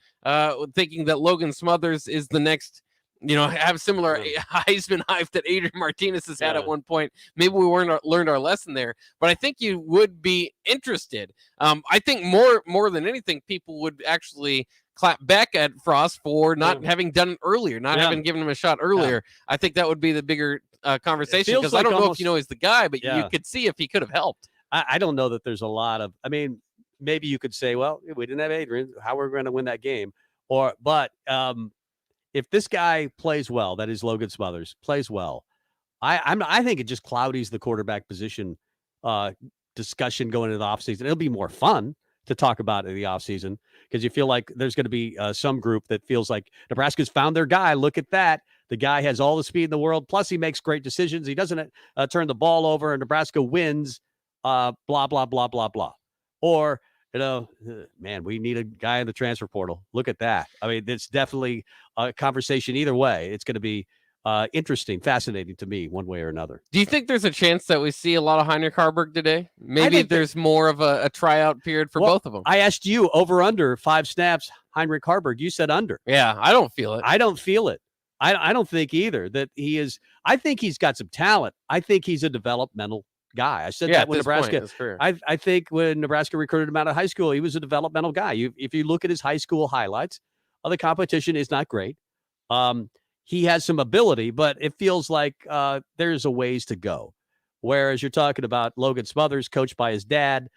Speaker 4: thinking that Logan Smothers is the next, have similar Heisman hype that Adrian Martinez has had at one point. Maybe we learned our lesson there, but I think you would be interested. I think more than anything, people would actually clap back at Frost for not having done it earlier, not having given him a shot earlier. I think that would be the bigger conversation, because I don't know if he's the guy, but you could see if he could have helped.
Speaker 3: I don't know that there's a lot of, maybe you could say, well, we didn't have Adrian, how we're going to win that game. But if this guy plays well, that is Logan Smothers, plays well, I think it just cloudies the quarterback position discussion going into the offseason. It'll be more fun to talk about in the offseason because you feel like there's going to be some group that feels like Nebraska's found their guy. Look at that. The guy has all the speed in the world. Plus, he makes great decisions. He doesn't turn the ball over, and Nebraska wins, blah, blah, blah, blah, blah. Or, man, we need a guy in the transfer portal. Look at that. I mean, it's definitely a conversation either way. It's going to be interesting, fascinating to me one way or another.
Speaker 4: Do you think there's a chance that we see a lot of Heinrich Harburg today? Maybe there's more of a tryout period for both of them.
Speaker 3: I asked you over under 5 snaps, Heinrich Harburg. You said under.
Speaker 4: Yeah, I don't feel it.
Speaker 3: I don't feel it. I don't think either that he is. I think he's got some talent. I think he's a developmental guy. I said that when Nebraska. I think when Nebraska recruited him out of high school, he was a developmental guy. If you look at his high school highlights, the competition is not great. He has some ability, but it feels like there's a ways to go. Whereas you're talking about Logan Smothers, coached by his dad,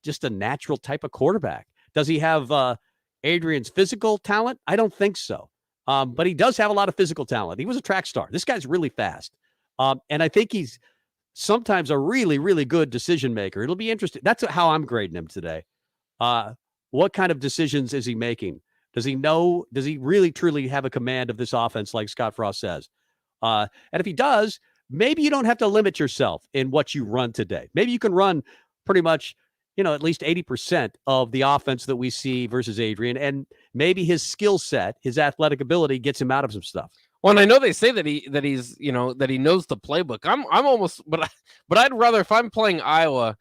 Speaker 3: just a natural type of quarterback. Does he have Adrian's physical talent? I don't think so. But he does have a lot of physical talent. He was a track star. This guy's really fast. And I think he's sometimes a really, really good decision maker. It'll be interesting. That's how I'm grading him today. What kind of decisions is he making? Does he know? Does he really, truly have a command of this offense like Scott Frost says? And if he does, maybe you don't have to limit yourself in what you run today. Maybe you can run pretty much, at least 80% of the offense that we see versus Adrian. And maybe his skill set, his athletic ability gets him out of some stuff.
Speaker 4: Well, and I know they say that he knows the playbook. I'm almost, but I'd rather, if I'm playing Iowa,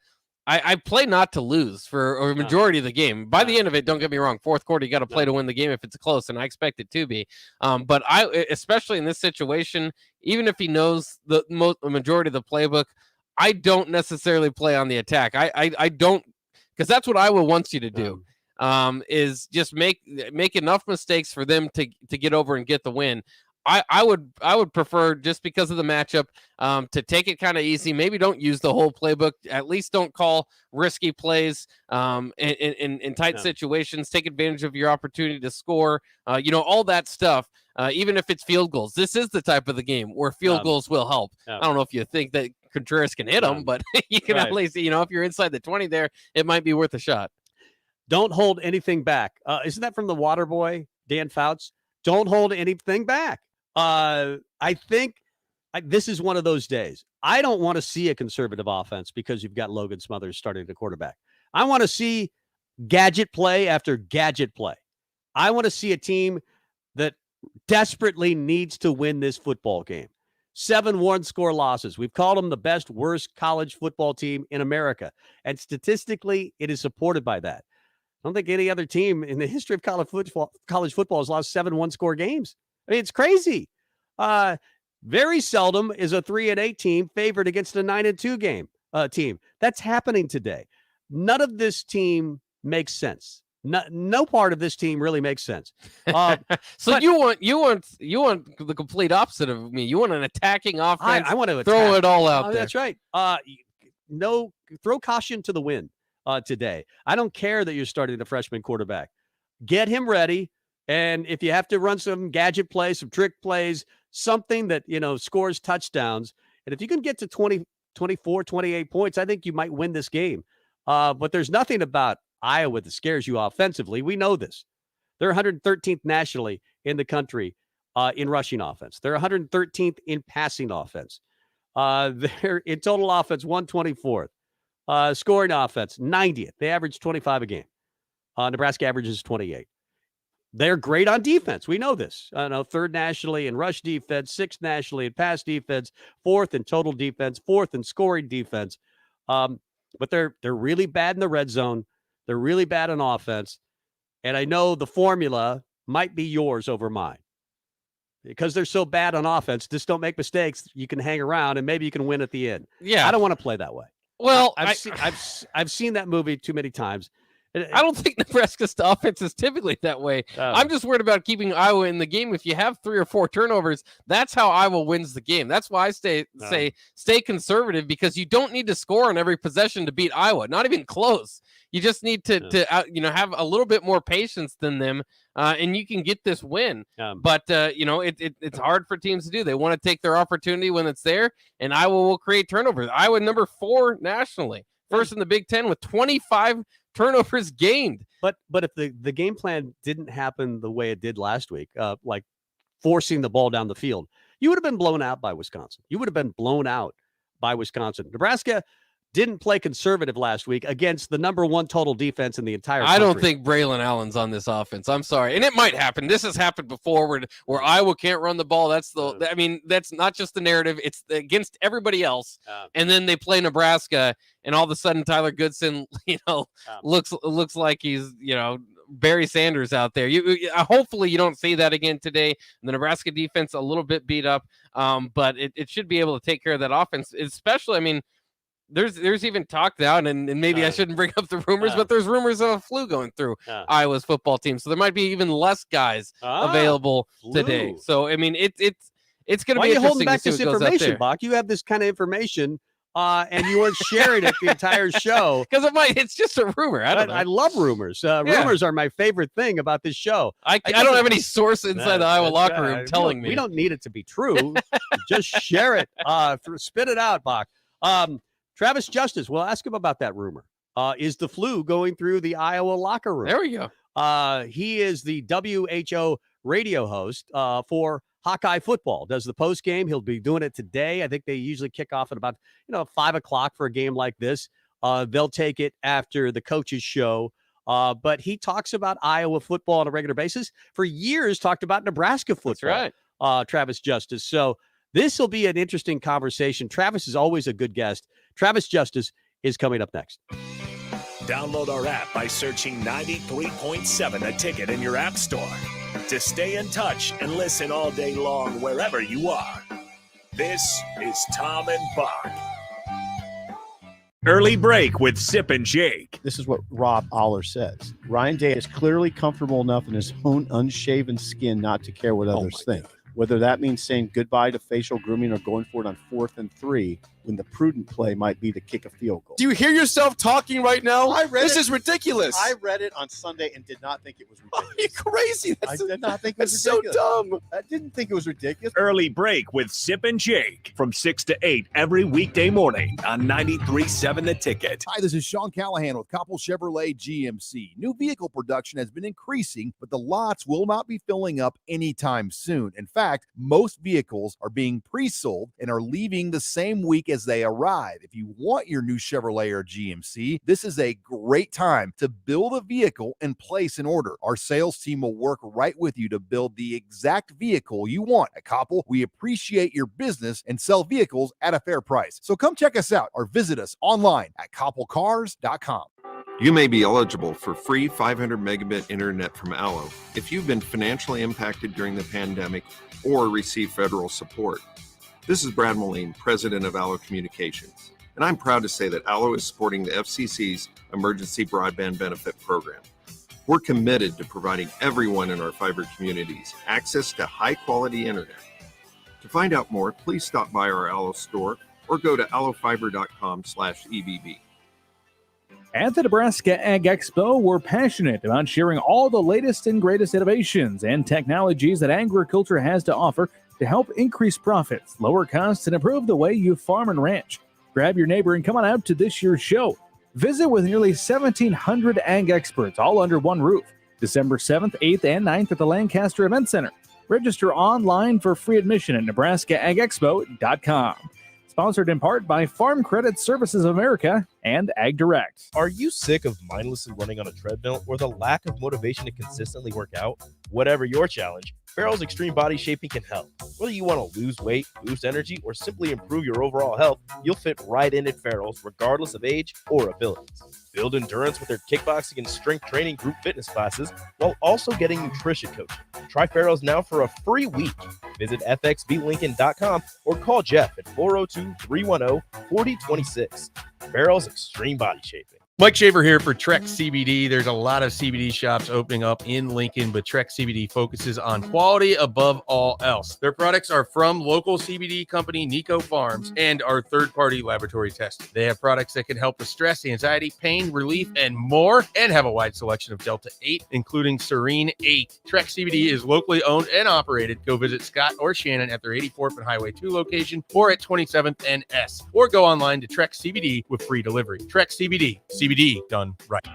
Speaker 4: I play not to lose for a majority of the game. By the end of it, don't get me wrong, fourth quarter, you got to play to win the game if it's close, and I expect it to be. But especially in this situation, even if he knows the majority of the playbook, I don't necessarily play on the attack. I don't, because that's what Iowa wants you to do, is just make enough mistakes for them to get over and get the win. I would prefer, just because of the matchup, to take it kind of easy. Maybe don't use the whole playbook. At least don't call risky plays in tight situations. Take advantage of your opportunity to score. All that stuff. Even if it's field goals, this is the type of the game where field goals will help. I don't know if you think that Contreras can hit them, but you can at least, if you're inside the 20 there, it might be worth a shot.
Speaker 3: Don't hold anything back. Isn't that from the water boy, Dan Fouts? Don't hold anything back. I think this is one of those days. I don't want to see a conservative offense because you've got Logan Smothers starting the quarterback. I want to see gadget play after gadget play. I want to see a team that desperately needs to win this football game. 7 one-score losses. We've called them the best, worst college football team in America. And statistically, it is supported by that. I don't think any other team in the history of college football has lost 7 one-score games. I mean, it's crazy. Very seldom is a 3-8 team favored against a 9-2 team. That's happening today. None of this team makes sense. No part of this team really makes sense.
Speaker 4: So you want the complete opposite of me. You want an attacking offense.
Speaker 3: I want to
Speaker 4: throw it all out there.
Speaker 3: That's right. No, throw caution to the wind today. I don't care that you're starting the freshman quarterback. Get him ready. And if you have to run some gadget plays, some trick plays, something that, scores touchdowns, and if you can get to 20, 24, 28 points, I think you might win this game. But there's nothing about Iowa that scares you offensively. We know this. They're 113th nationally in the country in rushing offense. They're 113th in passing offense. They're in total offense 124th. Scoring offense 90th. They average 25 a game. Nebraska averages 28. They're great on defense. We know this. 3rd nationally in rush defense, 6th nationally in pass defense, 4th in total defense, 4th in scoring defense. But they're really bad in the red zone. They're really bad on offense. And I know the formula might be yours over mine. Because they're so bad on offense, just don't make mistakes. You can hang around and maybe you can win at the end.
Speaker 4: Yeah.
Speaker 3: I don't want to play that way.
Speaker 4: Well,
Speaker 3: I've seen that movie too many times.
Speaker 4: I don't think Nebraska's offense is typically that way. I'm just worried about keeping Iowa in the game. If you have 3 or 4 turnovers, that's how Iowa wins the game. That's why I say stay conservative, because you don't need to score on every possession to beat Iowa. Not even close. You just need to have a little bit more patience than them, and you can get this win. But it's hard for teams to do. They want to take their opportunity when it's there, and Iowa will create turnovers. Iowa number 4 nationally. first in the Big Ten with 25 turnovers gained.
Speaker 3: But if the game plan didn't happen the way it did last week, like forcing the ball down the field, you would have been blown out by Wisconsin. Nebraska didn't play conservative last week against the number one total defense in the entire country.
Speaker 4: I don't think Braylon Allen's on this offense. I'm sorry. And it might happen. This has happened before where Iowa can't run the ball. That's not just the narrative. It's against everybody else. And then they play Nebraska, and all of a sudden Tyler Goodson, looks like he's, Barry Sanders out there. Hopefully you don't see that again today. The Nebraska defense a little bit beat up, but it should be able to take care of that offense, especially, there's even talk now, and maybe I shouldn't bring up the rumors, but there's rumors of a flu going through Iowa's football team. So there might be even less guys available today. So, it's going to be interesting.
Speaker 3: Why are you holding back
Speaker 4: to see
Speaker 3: this
Speaker 4: what goes out
Speaker 3: information,
Speaker 4: there.
Speaker 3: Bach? You have this kind of information, and you weren't sharing it the entire show.
Speaker 4: Because it's just a rumor. I don't know.
Speaker 3: I love rumors. Rumors are my favorite thing about this show.
Speaker 4: I don't have any source inside the Iowa locker room telling me.
Speaker 3: We don't need it to be true. Just share it. Spit it out, Bach. Travis Justice, we'll ask him about that rumor. Is the flu going through the Iowa locker room?
Speaker 4: There we go.
Speaker 3: He is the WHO radio host for Hawkeye football. Does the post game. He'll be doing it today. I think they usually kick off at about 5 o'clock for a game like this. They'll take it after the coaches show. But he talks about Iowa football on a regular basis. For years, talked about Nebraska football.
Speaker 4: That's right.
Speaker 3: Travis Justice. So this will be an interesting conversation. Travis is always a good guest. Travis Justice is coming up next.
Speaker 2: Download our app by searching 93.7 A Ticket in your app store to stay in touch and listen all day long wherever you are. This is Tom and Bock. Early break with Sip and Jake.
Speaker 20: This is what Rob Aller says. Ryan Day is clearly comfortable enough in his own unshaven skin not to care what others think. Whether that means saying goodbye to facial grooming or going for it on 4th and 3, when the prudent play might be to kick a field goal.
Speaker 21: Do you hear yourself talking right now? This is ridiculous.
Speaker 20: I read it on Sunday and did not think it was ridiculous.
Speaker 21: Are you crazy?
Speaker 20: I did not think it was
Speaker 21: so
Speaker 20: ridiculous.
Speaker 21: dumb.
Speaker 20: I didn't think it was ridiculous.
Speaker 2: Early break with Sip and Jake from 6 to 8 every weekday morning on 93.7 The Ticket.
Speaker 17: Hi, this is Sean Callahan with Koppel Chevrolet GMC. New vehicle production has been increasing, but the lots will not be filling up anytime soon. In fact, most vehicles are being pre-sold and are leaving the same week as they arrive. If you want your new Chevrolet or GMC, this is a great time to build a vehicle and place an order. Our sales team will work right with you to build the exact vehicle you want. At Koppel, we appreciate your business and sell vehicles at a fair price. So come check us out or visit us online at koppelcars.com.
Speaker 10: You may be eligible for free 500 megabit internet from Allo if you've been financially impacted during the pandemic or receive federal support. This is Brad Moline, president of Allo Communications, and I'm proud to say that Allo is supporting the FCC's Emergency Broadband Benefit Program. We're committed to providing everyone in our fiber communities access to high-quality internet. To find out more, please stop by our Allo store or go to allofiber.com/EBB.
Speaker 24: At the Nebraska Ag Expo, we're passionate about sharing all the latest and greatest innovations and technologies that agriculture has to offer to help increase profits, lower costs, and improve the way you farm and ranch. Grab your neighbor and come on out to this year's show. Visit with nearly 1,700 ag experts, all under one roof. December 7th, 8th, and 9th at the Lancaster Event Center. Register online for free admission at nebraskaagexpo.com. Sponsored in part by Farm Credit Services of America and Ag Direct.
Speaker 9: Are you sick of mindlessly running on a treadmill or the lack of motivation to consistently work out? Whatever your challenge, Farrell's Extreme Body Shaping can help. Whether you want to lose weight, boost energy, or simply improve your overall health, you'll fit right in at Farrell's regardless of age or abilities. Build endurance with their kickboxing and strength training group fitness classes while also getting nutrition coaching. Try Farrell's now for a free week. Visit fxblincoln.com or call Jeff at 402-310-4026. Farrell's Extreme Body Shaping.
Speaker 6: Mike Shaver here for Trek CBD. There's a lot of CBD shops opening up in Lincoln, but Trek CBD focuses on quality above all else. Their products are from local CBD company Nico Farms and are third-party laboratory tested. They have products that can help with stress, anxiety, pain, relief, and more, and have a wide selection of Delta 8, including Serene 8. Trek CBD is locally owned and operated. Go visit Scott or Shannon at their 84th and Highway 2 location or at 27th and S, or go online to Trek CBD with free delivery. Trek CBD. CBD done right.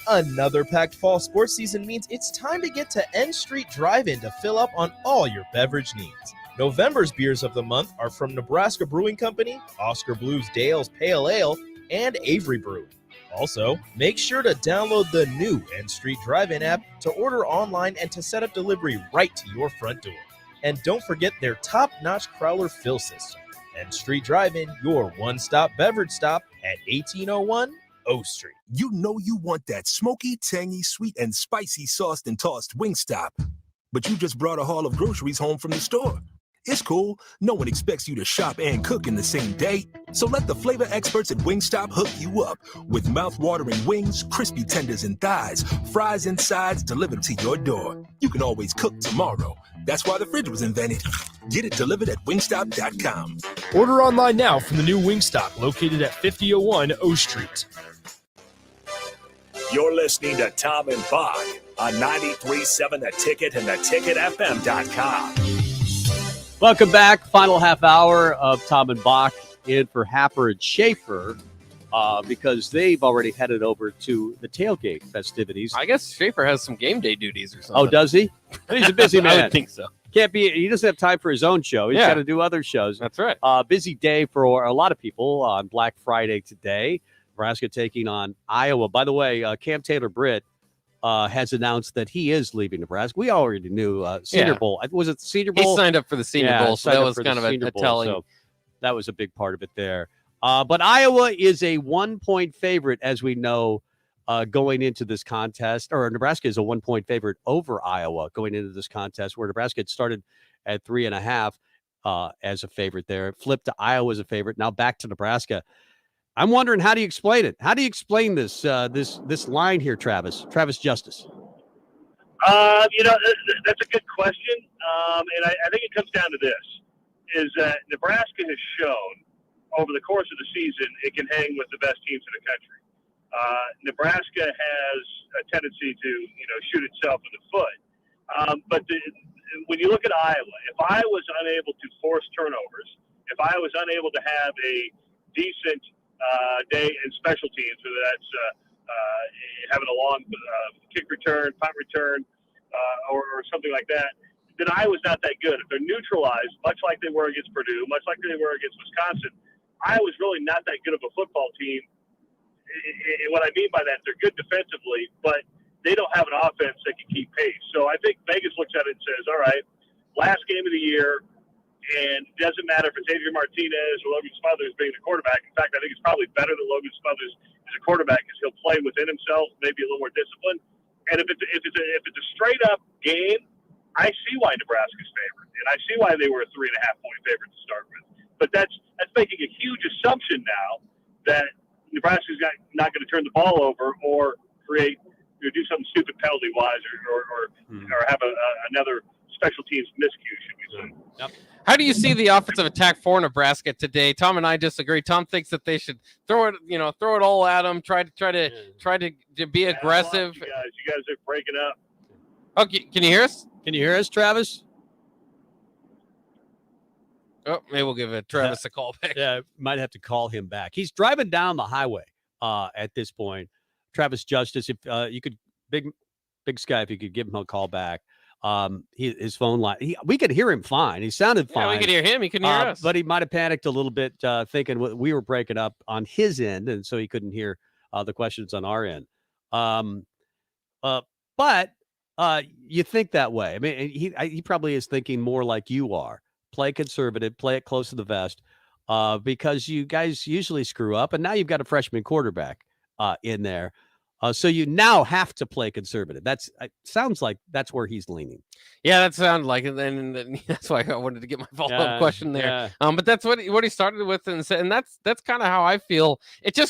Speaker 9: Another packed fall sports season means it's time to get to N Street Drive-In to fill up on all your beverage needs. November's beers of the month are from Nebraska Brewing Company, Oscar Blues Dale's Pale Ale, and Avery Brewing. Also, make sure to download the new N Street Drive-In app to order online and to set up delivery right to your front door. And don't forget their top-notch Crowler fill system. N Street Drive-In, your one-stop beverage stop at 1801 O Street.
Speaker 2: You know you want that smoky, tangy, sweet, and spicy sauced and tossed Wingstop. But you just brought a haul of groceries home from the store. It's cool. No one expects you to shop and cook in the same day. So let the flavor experts at Wingstop hook you up with mouth-watering wings, crispy tenders and thighs, fries and sides delivered to your door. You can always cook tomorrow. That's why the fridge was invented. Get it delivered at wingstop.com.
Speaker 12: Order online now from the new Wingstop located at 5001 O Street.
Speaker 2: You're listening to Tom and Bock on 93.7 The Ticket and theticketfm.com.
Speaker 3: Welcome back. Final half hour of Tom and Bock in for Happer and Schaefer because they've already headed over to the tailgate festivities.
Speaker 4: I guess Schaefer has some game day duties or something.
Speaker 3: Oh, does he? He's a busy man.
Speaker 4: I would think so.
Speaker 3: Can't be. He doesn't have time for his own show. He's got to do other shows.
Speaker 4: That's right.
Speaker 3: Busy day for a lot of people on Black Friday today. Nebraska taking on Iowa. By the way, Cam Taylor-Britt has announced that he is leaving Nebraska. We already knew Senior Bowl. Was it the Senior Bowl?
Speaker 4: He signed up for the Senior Bowl, so that was kind of a telling.
Speaker 3: So that was a big part of it there. But Iowa is a 1-point favorite, as we know, going into this contest. Or Nebraska is a 1-point favorite over Iowa going into this contest, where Nebraska had started at 3.5 as a favorite there. Flipped to Iowa as a favorite. Now back to Nebraska. I'm wondering, how do you explain it? How do you explain this this line here, Travis Justice?
Speaker 11: That's a good question, and I think it comes down to this: is that Nebraska has shown over the course of the season it can hang with the best teams in the country. Nebraska has a tendency to shoot itself in the foot, but when you look at Iowa, if I was unable to force turnovers, if I was unable to have a decent day in special teams, whether that's having a long kick return, punt return, or something like that, then Iowa's not that good. If they're neutralized, much like they were against Purdue, much like they were against Wisconsin, Iowa's really not that good of a football team. And what I mean by that, they're good defensively, but they don't have an offense that can keep pace. So I think Vegas looks at it and says, all right, last game of the year, and it doesn't matter if it's Adrian Martinez or Logan Smothers being the quarterback. In fact, I think it's probably better that Logan Smothers is a quarterback because he'll play within himself, maybe a little more disciplined. And if it's a straight up game, I see why Nebraska's favored, and I see why they were a 3.5-point favorite to start with. But that's making a huge assumption now that Nebraska's not going to turn the ball over or create do something stupid penalty wise or have another special teams miscue, should we say?
Speaker 3: Yep.
Speaker 4: How do you see the offensive attack for Nebraska today? Tom and I disagree. Tom thinks that they should throw it all at them. Try to be aggressive.
Speaker 11: You guys are breaking up.
Speaker 4: Okay, can you hear us?
Speaker 3: Can you hear us, Travis?
Speaker 4: Oh, maybe we'll give Travis a call back.
Speaker 3: Yeah, might have to call him back. He's driving down the highway at this point. Travis Justice, if you could, Big Sky, if you could give him a call back. His phone line, we could hear him fine. He sounded fine.
Speaker 4: Yeah, we could hear him. He couldn't hear us.
Speaker 3: But he might have panicked a little bit, thinking we were breaking up on his end, and so he couldn't hear the questions on our end. But you think that way. I mean, he probably is thinking more like you are. Play conservative, play it close to the vest, because you guys usually screw up, and now you've got a freshman quarterback in there. So you now have to play conservative. That's sounds like that's where he's leaning.
Speaker 4: Yeah, that sounded like it, and that's why I wanted to get my follow-up question there. But that's what he started with, and that's kind of how I feel.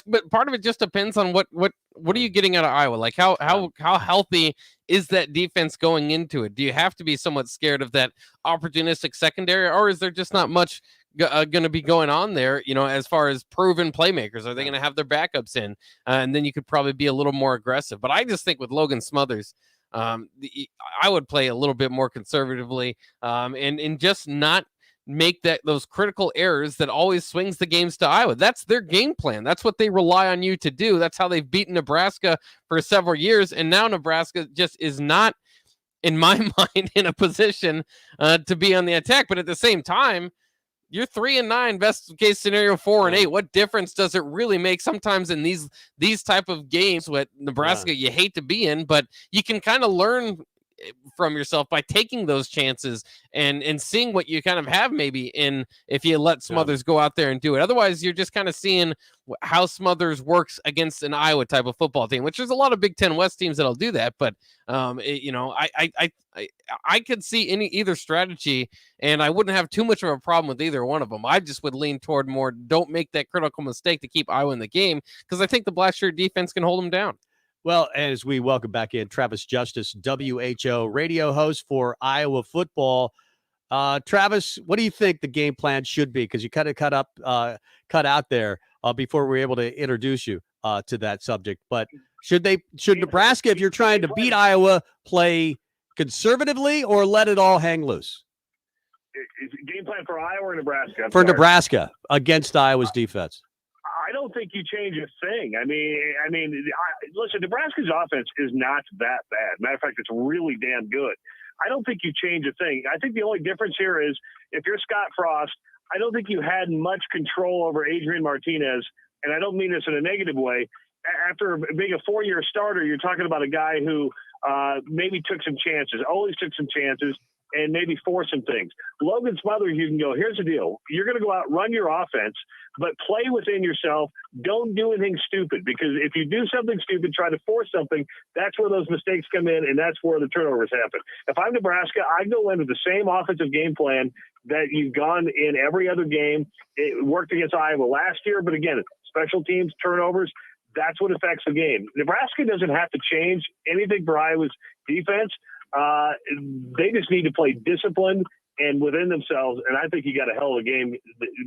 Speaker 4: But part of it just depends on what are you getting out of Iowa? Like how healthy is that defense going into it? Do you have to be somewhat scared of that opportunistic secondary, or is there just not much going to be going on there, as far as proven playmakers? Are they going to have their backups in? And then you could probably be a little more aggressive. But I just think with Logan Smothers, I would play a little bit more conservatively, and just not make those critical errors that always swings the games to Iowa. That's their game plan. That's what they rely on you to do. That's how they've beaten Nebraska for several years. And now Nebraska just is not, in my mind, in a position to be on the attack. But at the same time, you're 3-9, best case scenario 4-8. What difference does it really make sometimes in these type of games with Nebraska you hate to be in, but you can kind of learn from yourself by taking those chances and seeing what you kind of have maybe in if you let Smothers go out there and do it. Otherwise, you're just kind of seeing how Smothers works against an Iowa type of football team, which there's a lot of Big Ten West teams that'll do that. But I could see either strategy, and I wouldn't have too much of a problem with either one of them. I just would lean toward more don't make that critical mistake to keep Iowa in the game, because I think the Black Shirt defense can hold them down.
Speaker 3: Well, as we welcome back in Travis Justice, WHO radio host for Iowa football. Travis, what do you think the game plan should be? Because you kind of cut out there before we were able to introduce you to that subject. But should Nebraska, if you're trying to beat Iowa, play conservatively or let it all hang loose?
Speaker 13: Game plan for Iowa or Nebraska?
Speaker 3: For Nebraska against Iowa's defense.
Speaker 13: I don't think you change a thing. I mean, listen, Nebraska's offense is not that bad. Matter of fact, it's really damn good. I don't think you change a thing. I think the only difference here is if you're Scott Frost, I don't think you had much control over Adrian Martinez, and I don't mean this in a negative way. After being a 4-year starter, you're talking about a guy who maybe took some chances, always took some chances, and maybe force some things. Logan Smothers, you can go, here's the deal. You're going to go out, run your offense, but play within yourself. Don't do anything stupid, because if you do something stupid, try to force something, that's where those mistakes come in, and that's where the turnovers happen. If I'm Nebraska, I go in with the same offensive game plan that you've gone in every other game. It worked against Iowa last year, but again, special teams, turnovers, that's what affects the game. Nebraska doesn't have to change anything for Iowa's defense. They just need to play disciplined and within themselves, and I think you got a hell of a game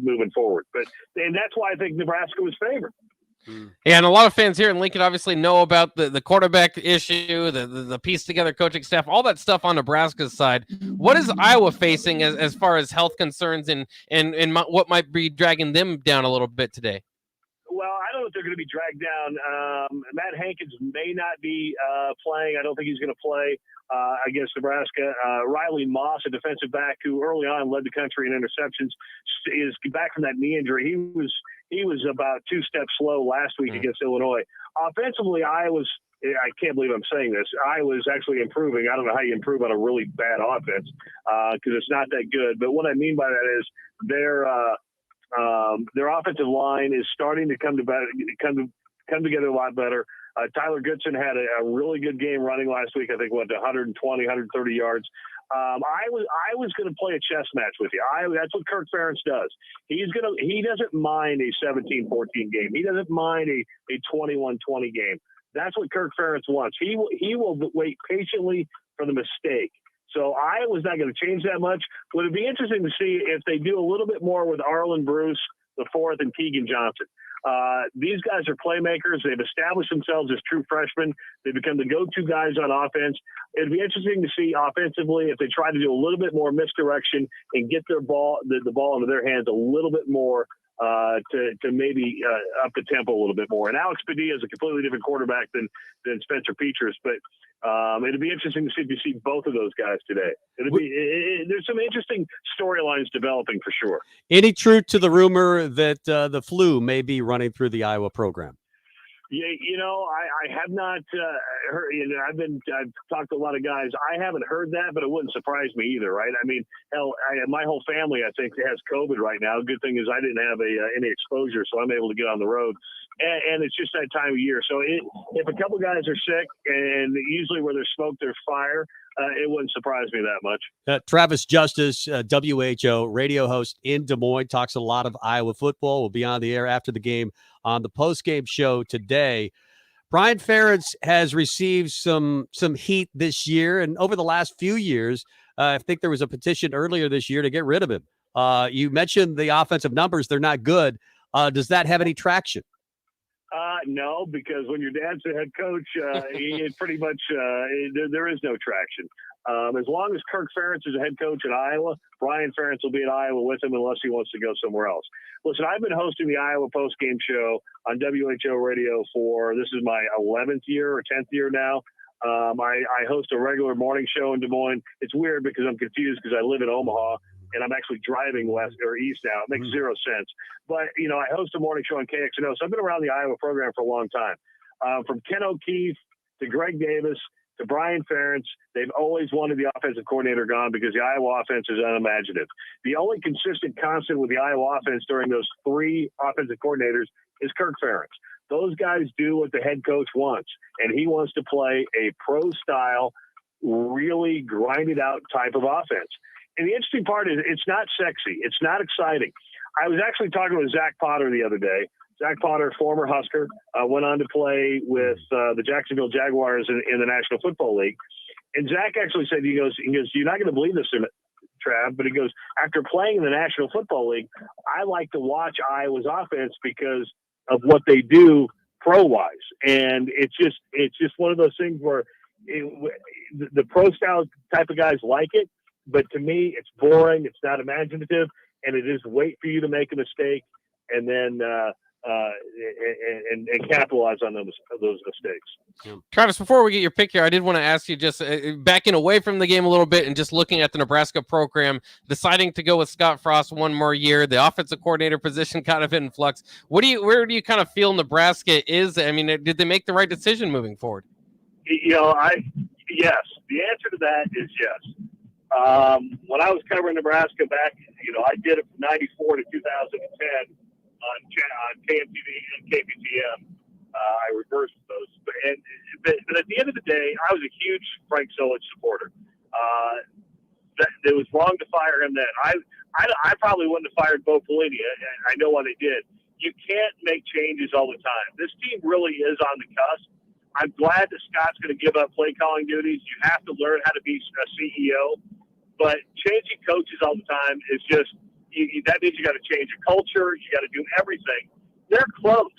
Speaker 13: moving forward. And that's why I think Nebraska was favored.
Speaker 4: Yeah, and a lot of fans here in Lincoln obviously know about the quarterback issue, the piece together coaching staff, all that stuff on Nebraska's side. What is Iowa facing as far as health concerns and what might be dragging them down a little bit today?
Speaker 13: Well, I don't know if they're going to be dragged down. Matt Hankins may not be playing. I don't think he's going to play against Nebraska. Riley Moss, a defensive back who early on led the country in interceptions, is back from that knee injury. He was about 2 steps slow last week against Illinois. Offensively, I can't believe I'm saying this. Iowa's actually improving. I don't know how you improve on a really bad offense because it's not that good. But what I mean by that is their offensive line is starting to come together a lot better. Tyler Goodson had a really good game running last week. I think 120, 130 yards. I was going to play a chess match with you. That's what Kirk Ferentz does. He doesn't mind a 17-14 game. He doesn't mind a 21-20 game. That's what Kirk Ferentz wants. He will wait patiently for the mistake. So Iowa's not going to change that much. Would it be interesting to see if they do a little bit more with Arlen Bruce the fourth and Keegan Johnson? These guys are playmakers. They've established themselves as true freshmen. They become the go-to guys on offense. It'd be interesting to see offensively if they try to do a little bit more misdirection and get the ball into their hands a little bit more to maybe up the tempo a little bit more. And Alex Padilla is a completely different quarterback than Spencer Petras, but it'd be interesting to see if you see both of those guys today. There's some interesting storylines developing for sure.
Speaker 3: Any truth to the rumor that the flu may be running through the Iowa program?
Speaker 13: Yeah, I have not heard. I've talked to a lot of guys. I haven't heard that, but it wouldn't surprise me either, right? I mean, hell, my whole family, I think, has COVID right now. Good thing is I didn't have any exposure, so I'm able to get on the road. And it's just that time of year. So if a couple guys are sick, and usually where there's smoke, there's fire, it wouldn't surprise me that much.
Speaker 3: Travis Justice, WHO radio host in Des Moines, talks a lot of Iowa football. We'll be on the air after the game on the postgame show today. Brian Ferentz has received some heat this year, and over the last few years, I think there was a petition earlier this year to get rid of him. You mentioned the offensive numbers; they're not good. Does that have any traction?
Speaker 13: No, because when your dad's the head coach, it pretty much there is no traction. As long as Kirk Ferentz is a head coach at Iowa, Brian Ferentz will be in Iowa with him unless he wants to go somewhere else. Listen, I've been hosting the Iowa postgame show on WHO radio this is my 11th year or 10th year now. I host a regular morning show in Des Moines. It's weird because I'm confused because I live in Omaha and I'm actually driving west or east now. It makes zero sense. But, I host a morning show on KXNO, so I've been around the Iowa program for a long time. From Ken O'Keefe to Greg Davis to Brian Ferentz, they've always wanted the offensive coordinator gone because the Iowa offense is unimaginative. The only consistent constant with the Iowa offense during those three offensive coordinators is Kirk Ferentz. Those guys do what the head coach wants, and he wants to play a pro-style, really grinded-out type of offense. And the interesting part is it's not sexy. It's not exciting. I was actually talking with Zach Potter the other day. Zach Potter, former Husker, went on to play with the Jacksonville Jaguars in the National Football League. And Zach actually said, he goes, you're not going to believe this, Trav, but he goes, after playing in the National Football League, I like to watch Iowa's offense because of what they do pro-wise. And it's just one of those things where the pro-style type of guys like it. But to me, it's boring. It's not imaginative, and it is wait for you to make a mistake and then and capitalize on those mistakes.
Speaker 4: Travis, before we get your pick here, I did want to ask you, just backing away from the game a little bit and just looking at the Nebraska program, deciding to go with Scott Frost one more year, the offensive coordinator position kind of in flux. Where do you kind of feel Nebraska is? I mean, did they make the right decision moving forward?
Speaker 13: Yes. The answer to that is yes. When I was covering Nebraska back, I did it from 94 to 2010 on KMTV and KPTM. I reversed those. But at the end of the day, I was a huge Frank Solich supporter. It was wrong to fire him then. I probably wouldn't have fired Bo Pelini. I know why they did. You can't make changes all the time. This team really is on the cusp. I'm glad that Scott's going to give up play calling duties. You have to learn how to be a CEO. But changing coaches all the time is just that means you got to change your culture. You got to do everything. They're close.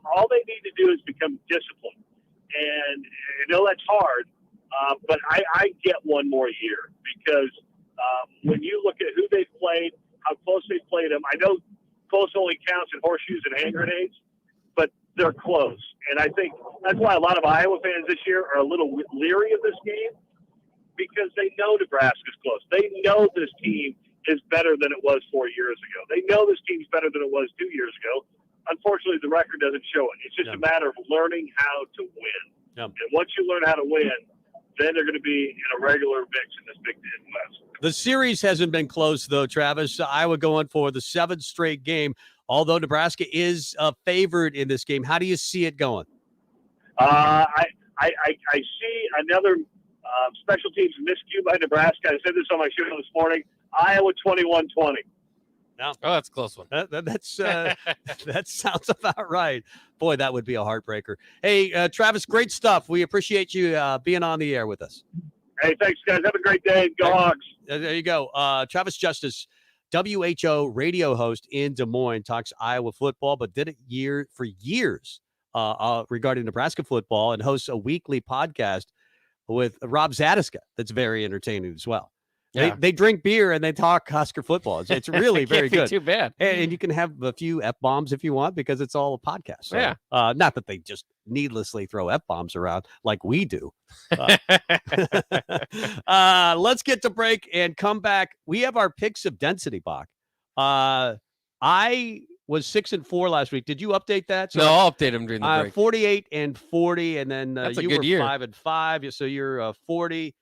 Speaker 13: All they need to do is become disciplined. And I know that's hard, but I get one more year because when you look at who they've played, how close they've played them, I know close only counts in horseshoes and hand grenades, but they're close. And I think that's why a lot of Iowa fans this year are a little leery of this game, because they know Nebraska's close. They know this team is better than it was 4 years ago. They know this team's better than it was 2 years ago. Unfortunately, the record doesn't show it. It's just a matter of learning how to win. And once you learn how to win, then they're going to be in a regular mix in this Big Ten West.
Speaker 3: The series hasn't been close, though, Travis. Iowa going for the 7th straight game, although Nebraska is a favorite in this game. How do you see it going?
Speaker 13: I see another special teams miscue by Nebraska. I said this on my show this morning. Iowa 21-20.
Speaker 4: Oh, that's a close one.
Speaker 3: That sounds about right. Boy, that would be a heartbreaker. Hey, Travis, great stuff. We appreciate you being on the air with us.
Speaker 13: Hey, thanks, guys. Have a great day. Go Hawks.
Speaker 3: There you go. Travis Justice, WHO radio host in Des Moines, talks Iowa football, but did it for years regarding Nebraska football, and hosts a weekly podcast with Rob Zadiska that's very entertaining as well.
Speaker 4: Yeah.
Speaker 3: They drink beer and they talk Husker football. It's really very good.
Speaker 4: Too bad.
Speaker 3: And you can have a few F-bombs if you want, because it's all a podcast. So,
Speaker 4: yeah.
Speaker 3: Not that they just needlessly throw F-bombs around like we do. Let's get to break and come back. We have our picks of density, Bock. I was 6-4 last week. Did you update that?
Speaker 4: No, I'll update them during the break.
Speaker 3: 48-40, and then
Speaker 4: That's a
Speaker 3: you
Speaker 4: good
Speaker 3: were
Speaker 4: year.
Speaker 3: 5-5. So you're 40-48.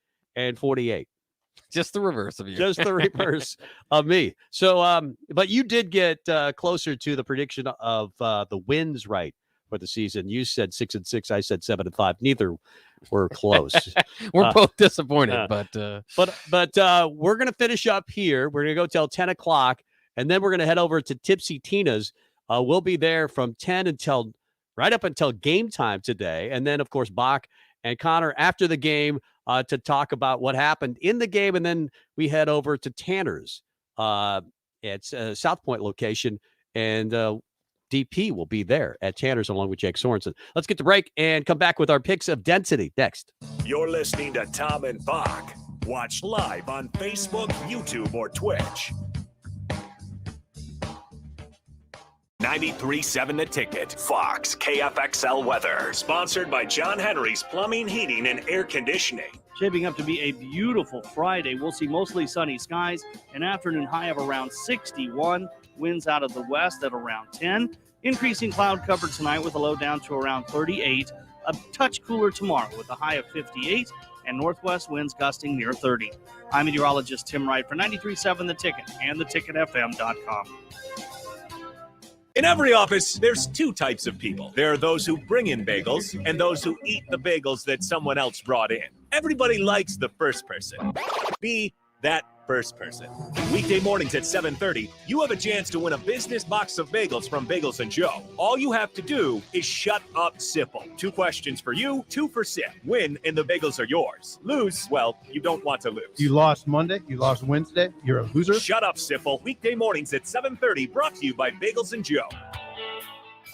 Speaker 4: Just the reverse of you.
Speaker 3: Just the reverse of me. So, but you did get closer to the prediction of the wins right for the season. You said 6-6. I said 7-5. Neither were close.
Speaker 4: We're both disappointed, but
Speaker 3: we're going to finish up here. We're going to go till 10 o'clock, and then we're going to head over to Tipsy Tina's. We'll be there from 10 until right up until game time today. And then, of course, Bock and Connor after the game to talk about what happened in the game. And then we head over to Tanner's at South Point location. And DP will be there at Tanner's along with Jake Sorensen. Let's get the break and come back with our picks of density next.
Speaker 2: You're listening to Tom and Bock. Watch live on Facebook, YouTube, or Twitch. 93.7 The Ticket. Fox KFXL weather. Sponsored by John Henry's Plumbing, Heating, and Air Conditioning.
Speaker 11: Shaping up to be a beautiful Friday. We'll see mostly sunny skies, an afternoon high of around 61, winds out of the west at around 10, increasing cloud cover tonight with a low down to around 38, a touch cooler tomorrow with a high of 58, and northwest winds gusting near 30. I'm meteorologist Tim Wright for 93.7 The Ticket and theticketfm.com.
Speaker 2: In every office, there's two types of people. There are those who bring in bagels and those who eat the bagels that someone else brought in. Everybody likes the first person. Be that first person. Weekday mornings at 7:30, you have a chance to win a business box of bagels from Bagels & Joe. All you have to do is shut up, Sipple. 2 questions for you, 2 for Sip. Win and the bagels are yours. Lose, well, you don't want to lose.
Speaker 20: You lost Monday. You lost Wednesday. You're a loser.
Speaker 2: Shut up, Sipple. Weekday mornings at 7:30, brought to you by Bagels & Joe.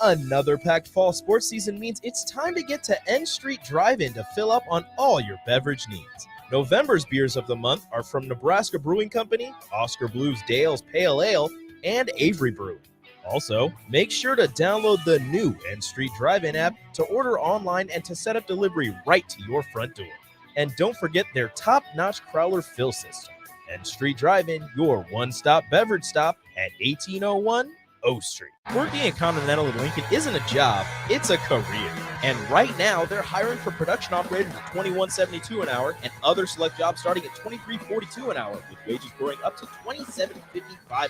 Speaker 9: Another packed fall sports season means it's time to get to N Street Drive-In to fill up on all your beverage needs. November's beers of the month are from Nebraska Brewing Company, Oscar Blues Dale's Pale Ale, and Avery Brewing. Also, make sure to download the new N Street Drive-In app to order online and to set up delivery right to your front door. And don't forget their top-notch Crowler fill system. N Street Drive-In, your one-stop beverage stop at 1801 O Street. Working at Continental in Lincoln isn't a job, it's a career. And right now, they're hiring for production operators at $21.72 an hour and other select jobs starting at $23.42 an hour, with wages growing up to $27.55 an hour.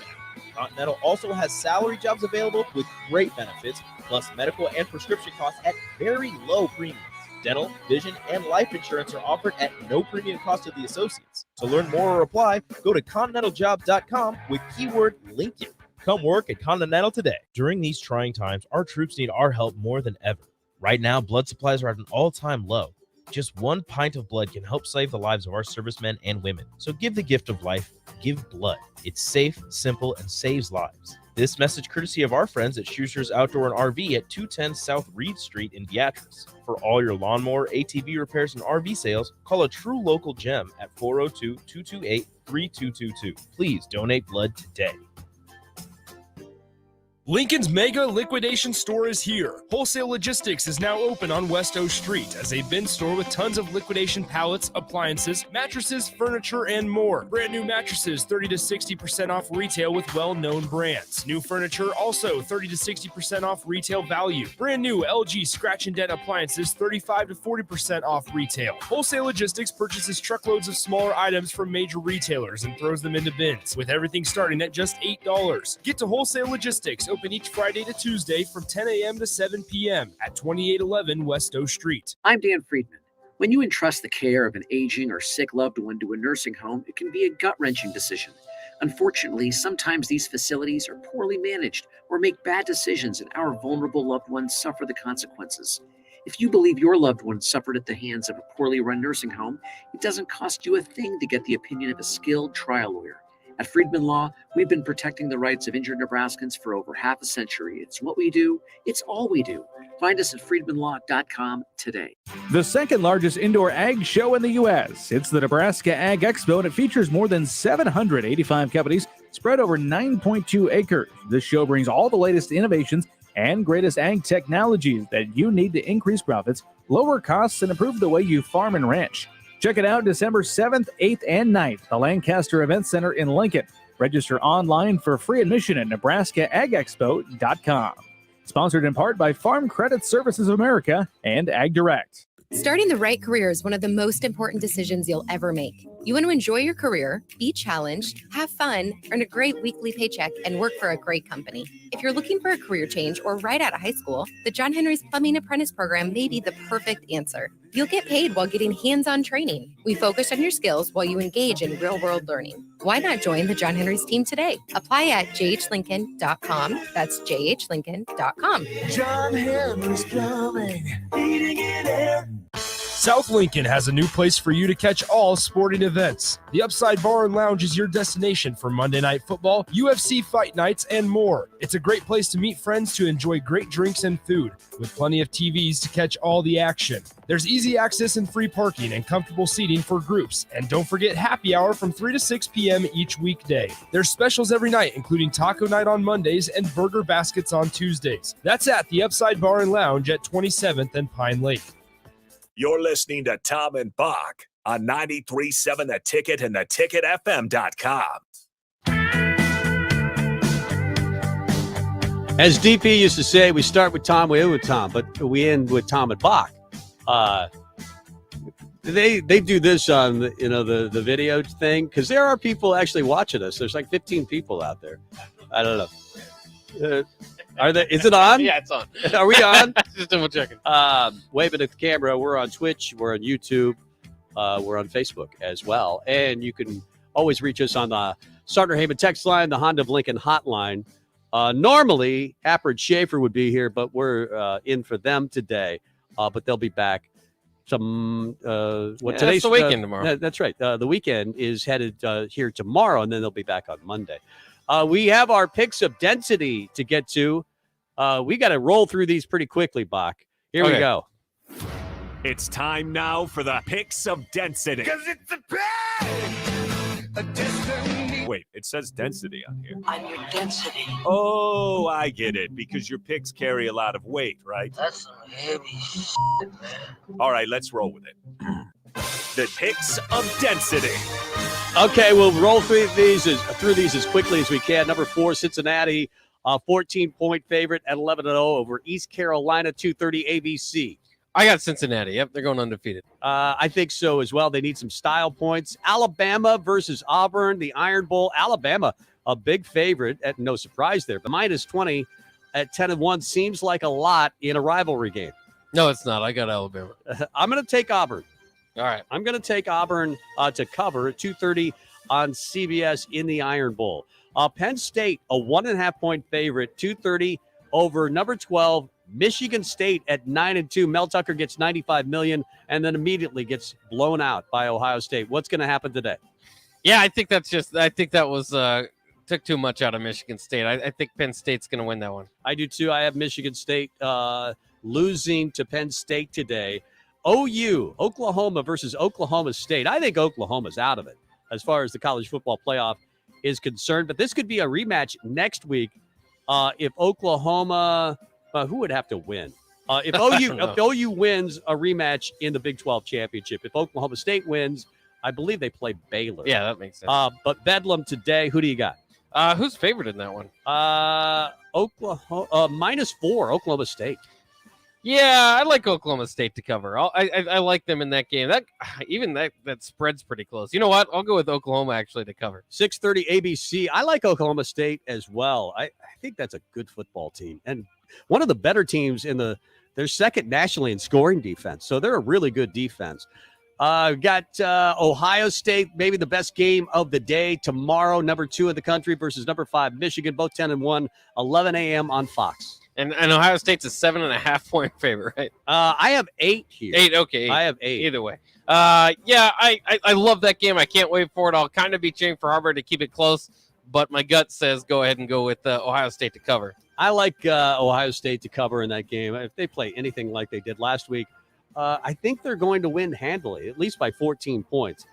Speaker 9: Continental also has salary jobs available with great benefits, plus medical and prescription costs at very low premiums. Dental, vision, and life insurance are offered at no premium cost to the associates. To learn more or apply, go to continentaljobs.com with keyword Lincoln. Come work at Continental today. During these trying times, our troops need our help more than ever. Right now, blood supplies are at an all-time low. Just 1 pint of blood can help save the lives of our servicemen and women. So give the gift of life. Give blood. It's safe, simple, and saves lives. This message courtesy of our friends at Schuster's Outdoor and RV at 210 South Reed Street in Beatrice. For all your lawnmower, ATV repairs, and RV sales, call a true local gem at 402-228-3222. Please donate blood today.
Speaker 12: Lincoln's Mega Liquidation Store is here. Wholesale Logistics is now open on West O Street as a bin store with tons of liquidation pallets, appliances, mattresses, furniture, and more. Brand new mattresses 30 to 60% off retail with well-known brands. New furniture also 30 to 60% off retail value. Brand new LG Scratch and Dent appliances 35 to 40% off retail. Wholesale Logistics purchases truckloads of smaller items from major retailers and throws them into bins, with everything starting at just $8. Get to Wholesale Logistics, open each Friday to Tuesday from 10 a.m. to 7 p.m. at 2811 West O Street.
Speaker 14: I'm Dan Friedman. When you entrust the care of an aging or sick loved one to a nursing home, it can be a gut-wrenching decision. Unfortunately, sometimes these facilities are poorly managed or make bad decisions, and our vulnerable loved ones suffer the consequences. If you believe your loved one suffered at the hands of a poorly run nursing home, it doesn't cost you a thing to get the opinion of a skilled trial lawyer. At Friedman Law, we've been protecting the rights of injured Nebraskans for over half a century. It's what we do. It's all we do. Find us at friedmanlaw.com today.
Speaker 24: The second largest indoor ag show in the U.S. It's the Nebraska Ag Expo, and it features more than 785 companies spread over 9.2 acres. This show brings all the latest innovations and greatest ag technologies that you need to increase profits, lower costs, and improve the way you farm and ranch. Check it out December 7th, 8th, and 9th, the Lancaster Event Center in Lincoln. Register online for free admission at nebraskaagexpo.com. Sponsored in part by Farm Credit Services of America and Ag Direct.
Speaker 15: Starting the right career is one of the most important decisions you'll ever make. You want to enjoy your career, be challenged, have fun, earn a great weekly paycheck, and work for a great company. If you're looking for a career change or right out of high school, the John Henry's Plumbing Apprentice Program may be the perfect answer. You'll get paid while getting hands-on training. We focus on your skills while you engage in real-world learning. Why not join the John Henry's team today? Apply at jhlincoln.com. That's jhlincoln.com.
Speaker 27: John Henry's Plumbing, heating and air.
Speaker 12: South Lincoln has a new place for you to catch all sporting events. The Upside Bar and Lounge is your destination for Monday Night Football, UFC fight nights, and more. It's a great place to meet friends to enjoy great drinks and food, with plenty of TVs to catch all the action. There's easy access and free parking and comfortable seating for groups. And don't forget happy hour from 3 to 6 p.m. each weekday. There's specials every night, including taco night on Mondays and burger baskets on Tuesdays. That's at the Upside Bar and Lounge at 27th and Pine Lake.
Speaker 2: You're listening to Tom and Bock on 93.7 The Ticket and theticketfm.com.
Speaker 3: As DP used to say, we start with Tom, we end with Tom, but we end with Tom and Bock. They do this on the video thing because there are people actually watching us. There's like 15 people out there. I don't know. Is it on?
Speaker 4: Yeah, it's on.
Speaker 3: Are we on?
Speaker 4: Just double checking.
Speaker 3: Waving at the camera. We're on Twitch. We're on YouTube. We're on Facebook as well. And you can always reach us on the Starter Haven text line, the Honda of Lincoln hotline. Normally, Happer and Schaefer would be here, but we're in for them today. But they'll be back. Today's
Speaker 4: the weekend tomorrow.
Speaker 3: That's right. The weekend is headed here tomorrow, and then they'll be back on Monday. We have our picks of density to get to. We got to roll through these pretty quickly, Bock. Here we go.
Speaker 2: It's time now for the picks of density.
Speaker 27: Cause it's a pain, a destiny.
Speaker 2: Wait, it says density on here.
Speaker 27: On your density.
Speaker 2: Oh, I get it. Because your picks carry a lot of weight, right?
Speaker 27: That's some heavy shit, man.
Speaker 2: All right, let's roll with it. The picks of density.
Speaker 3: Okay, we'll roll through these as quickly as we can. Number 4, Cincinnati, 14-point favorite at 11-0 over East Carolina, 2:30 ABC.
Speaker 4: I got Cincinnati. Yep, they're going undefeated.
Speaker 3: I think so as well. They need some style points. Alabama versus Auburn, the Iron Bowl. Alabama, a big favorite, at no surprise there. But minus 20 at 10-1 seems like a lot in a rivalry game.
Speaker 4: No, it's not. I got Alabama.
Speaker 3: I'm going to take Auburn.
Speaker 4: All right.
Speaker 3: I'm going to take Auburn to cover at 2:30 on CBS in the Iron Bowl. Penn State, a 1.5-point favorite, 2:30 over number 12, Michigan State at 9-2. Mel Tucker gets $95 million and then immediately gets blown out by Ohio State. What's going to happen today?
Speaker 4: Yeah, I think that was took too much out of Michigan State. I think Penn State's going to win that one.
Speaker 3: I do too. I have Michigan State losing to Penn State today. OU, Oklahoma versus Oklahoma State. I think Oklahoma's out of it as far as the college football playoff is concerned. But this could be a rematch next week if Oklahoma who would have to win? If OU wins a rematch in the Big 12 championship. If Oklahoma State wins, I believe they play Baylor.
Speaker 4: Yeah, that makes sense.
Speaker 3: But Bedlam today, who do you got?
Speaker 4: Who's favored in that one?
Speaker 3: Oklahoma -4, Oklahoma State.
Speaker 4: Yeah, I like Oklahoma State to cover. I like them in that game. That spread's pretty close. You know what? I'll go with Oklahoma actually to cover.
Speaker 3: 6:30 ABC. I like Oklahoma State as well. I think that's a good football team and one of the better teams they're second nationally in scoring defense. So they're a really good defense. Got Ohio State, maybe the best game of the day tomorrow. Number 2 in the country versus number 5 Michigan, both 10-1, 11 a.m. on Fox.
Speaker 4: And Ohio State's a 7.5-point favorite, right?
Speaker 3: I have 8 here.
Speaker 4: 8, okay. 8.
Speaker 3: I have 8.
Speaker 4: Either way. I love that game. I can't wait for it. I'll kind of be cheering for Harvard to keep it close, but my gut says go ahead and go with Ohio State to cover.
Speaker 3: I like Ohio State to cover in that game. If they play anything like they did last week, I think they're going to win handily, at least by 14 points.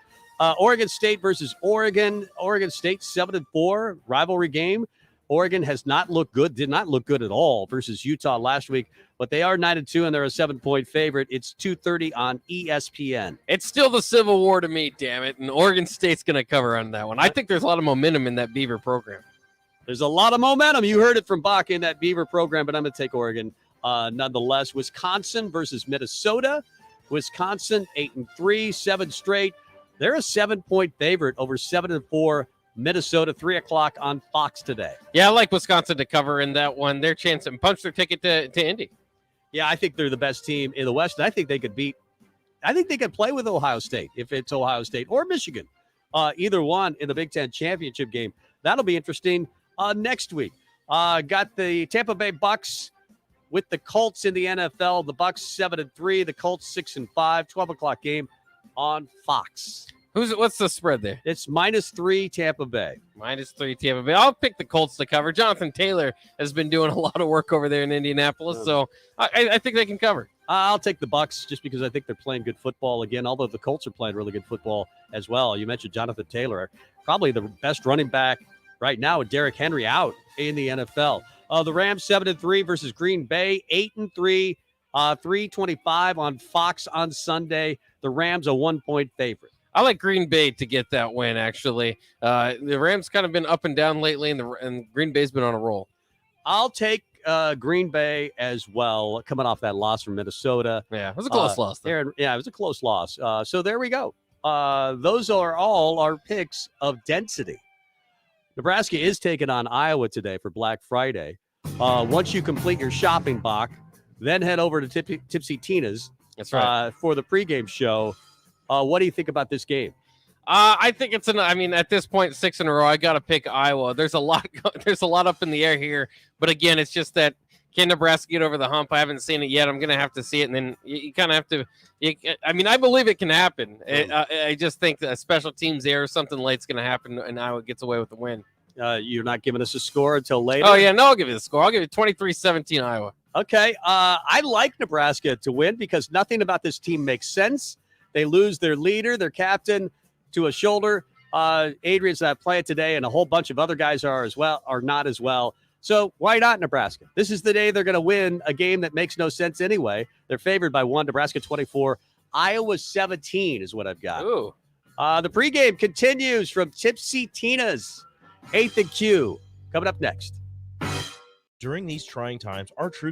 Speaker 3: Oregon State versus Oregon. Oregon State 7-4 rivalry game. Oregon has not looked good, did not look good at all versus Utah last week, but they are 9-2 and they're a 7-point favorite. It's 2:30 on ESPN.
Speaker 4: It's still the Civil War to me, damn it. And Oregon State's going to cover on that one. I think there's a lot of momentum in that Beaver program.
Speaker 3: There's a lot of momentum. You heard it from Bock in that Beaver program, but I'm going to take Oregon nonetheless. Wisconsin versus Minnesota. Wisconsin 8-3, 7 straight. They're a 7-point favorite over 7-4 Minnesota, 3:00 on Fox today.
Speaker 4: Yeah, I like Wisconsin to cover in that one. Their chance and punch their ticket to Indy.
Speaker 3: Yeah, I think they're the best team in the West, and I think they could play with Ohio State if it's Ohio State or Michigan. Either one in the Big Ten championship game. That'll be interesting next week. Got the Tampa Bay Bucks with the Colts in the NFL. The Bucks 7-3, the Colts 6-5, 12:00 game on Fox.
Speaker 4: What's the spread there?
Speaker 3: It's -3 Tampa Bay.
Speaker 4: -3 Tampa Bay. I'll pick the Colts to cover. Jonathan Taylor has been doing a lot of work over there in Indianapolis, so I think they can cover.
Speaker 3: I'll take the Bucks just because I think they're playing good football again, although the Colts are playing really good football as well. You mentioned Jonathan Taylor, probably the best running back right now with Derrick Henry out in the NFL. The Rams 7-3 versus Green Bay, 8-3, 3:25 on Fox on Sunday. The Rams a 1-point favorite.
Speaker 4: I like Green Bay to get that win, actually. The Rams kind of been up and down lately, and Green Bay's been on a roll.
Speaker 3: I'll take Green Bay as well, coming off that loss from Minnesota.
Speaker 4: Yeah, it was a close loss.
Speaker 3: Yeah, it was a close loss. So there we go. Those are all our picks of density. Nebraska is taking on Iowa today for Black Friday. Once you complete your shopping, Bock, then head over to Tipsy Tina's.
Speaker 4: That's right.
Speaker 3: For the pregame show. What do you think about this game?
Speaker 4: I think it's at this point, 6 in a row. I got to pick Iowa. There's a lot up in the air here, but again, it's just that can Nebraska get over the hump? I haven't seen it yet. I'm going to have to see it, and then you kind of have to. I believe it can happen. I just think that a special teams error, something late's going to happen, and Iowa gets away with the win.
Speaker 3: You're not giving us a score until later?
Speaker 4: Oh yeah, no, I'll give you the score. I'll give you 23-17 Iowa.
Speaker 3: Okay, I like Nebraska to win because nothing about this team makes sense. They lose their leader, their captain, to a shoulder. Adrian's not playing today, and a whole bunch of other guys are not as well. So why not Nebraska? This is the day they're going to win a game that makes no sense anyway. They're favored by 1, Nebraska 24, Iowa 17 is what I've got.
Speaker 4: Ooh.
Speaker 3: The pregame continues from Tipsy Tina's 8th and Q. Coming up next.
Speaker 9: During these trying times, our troops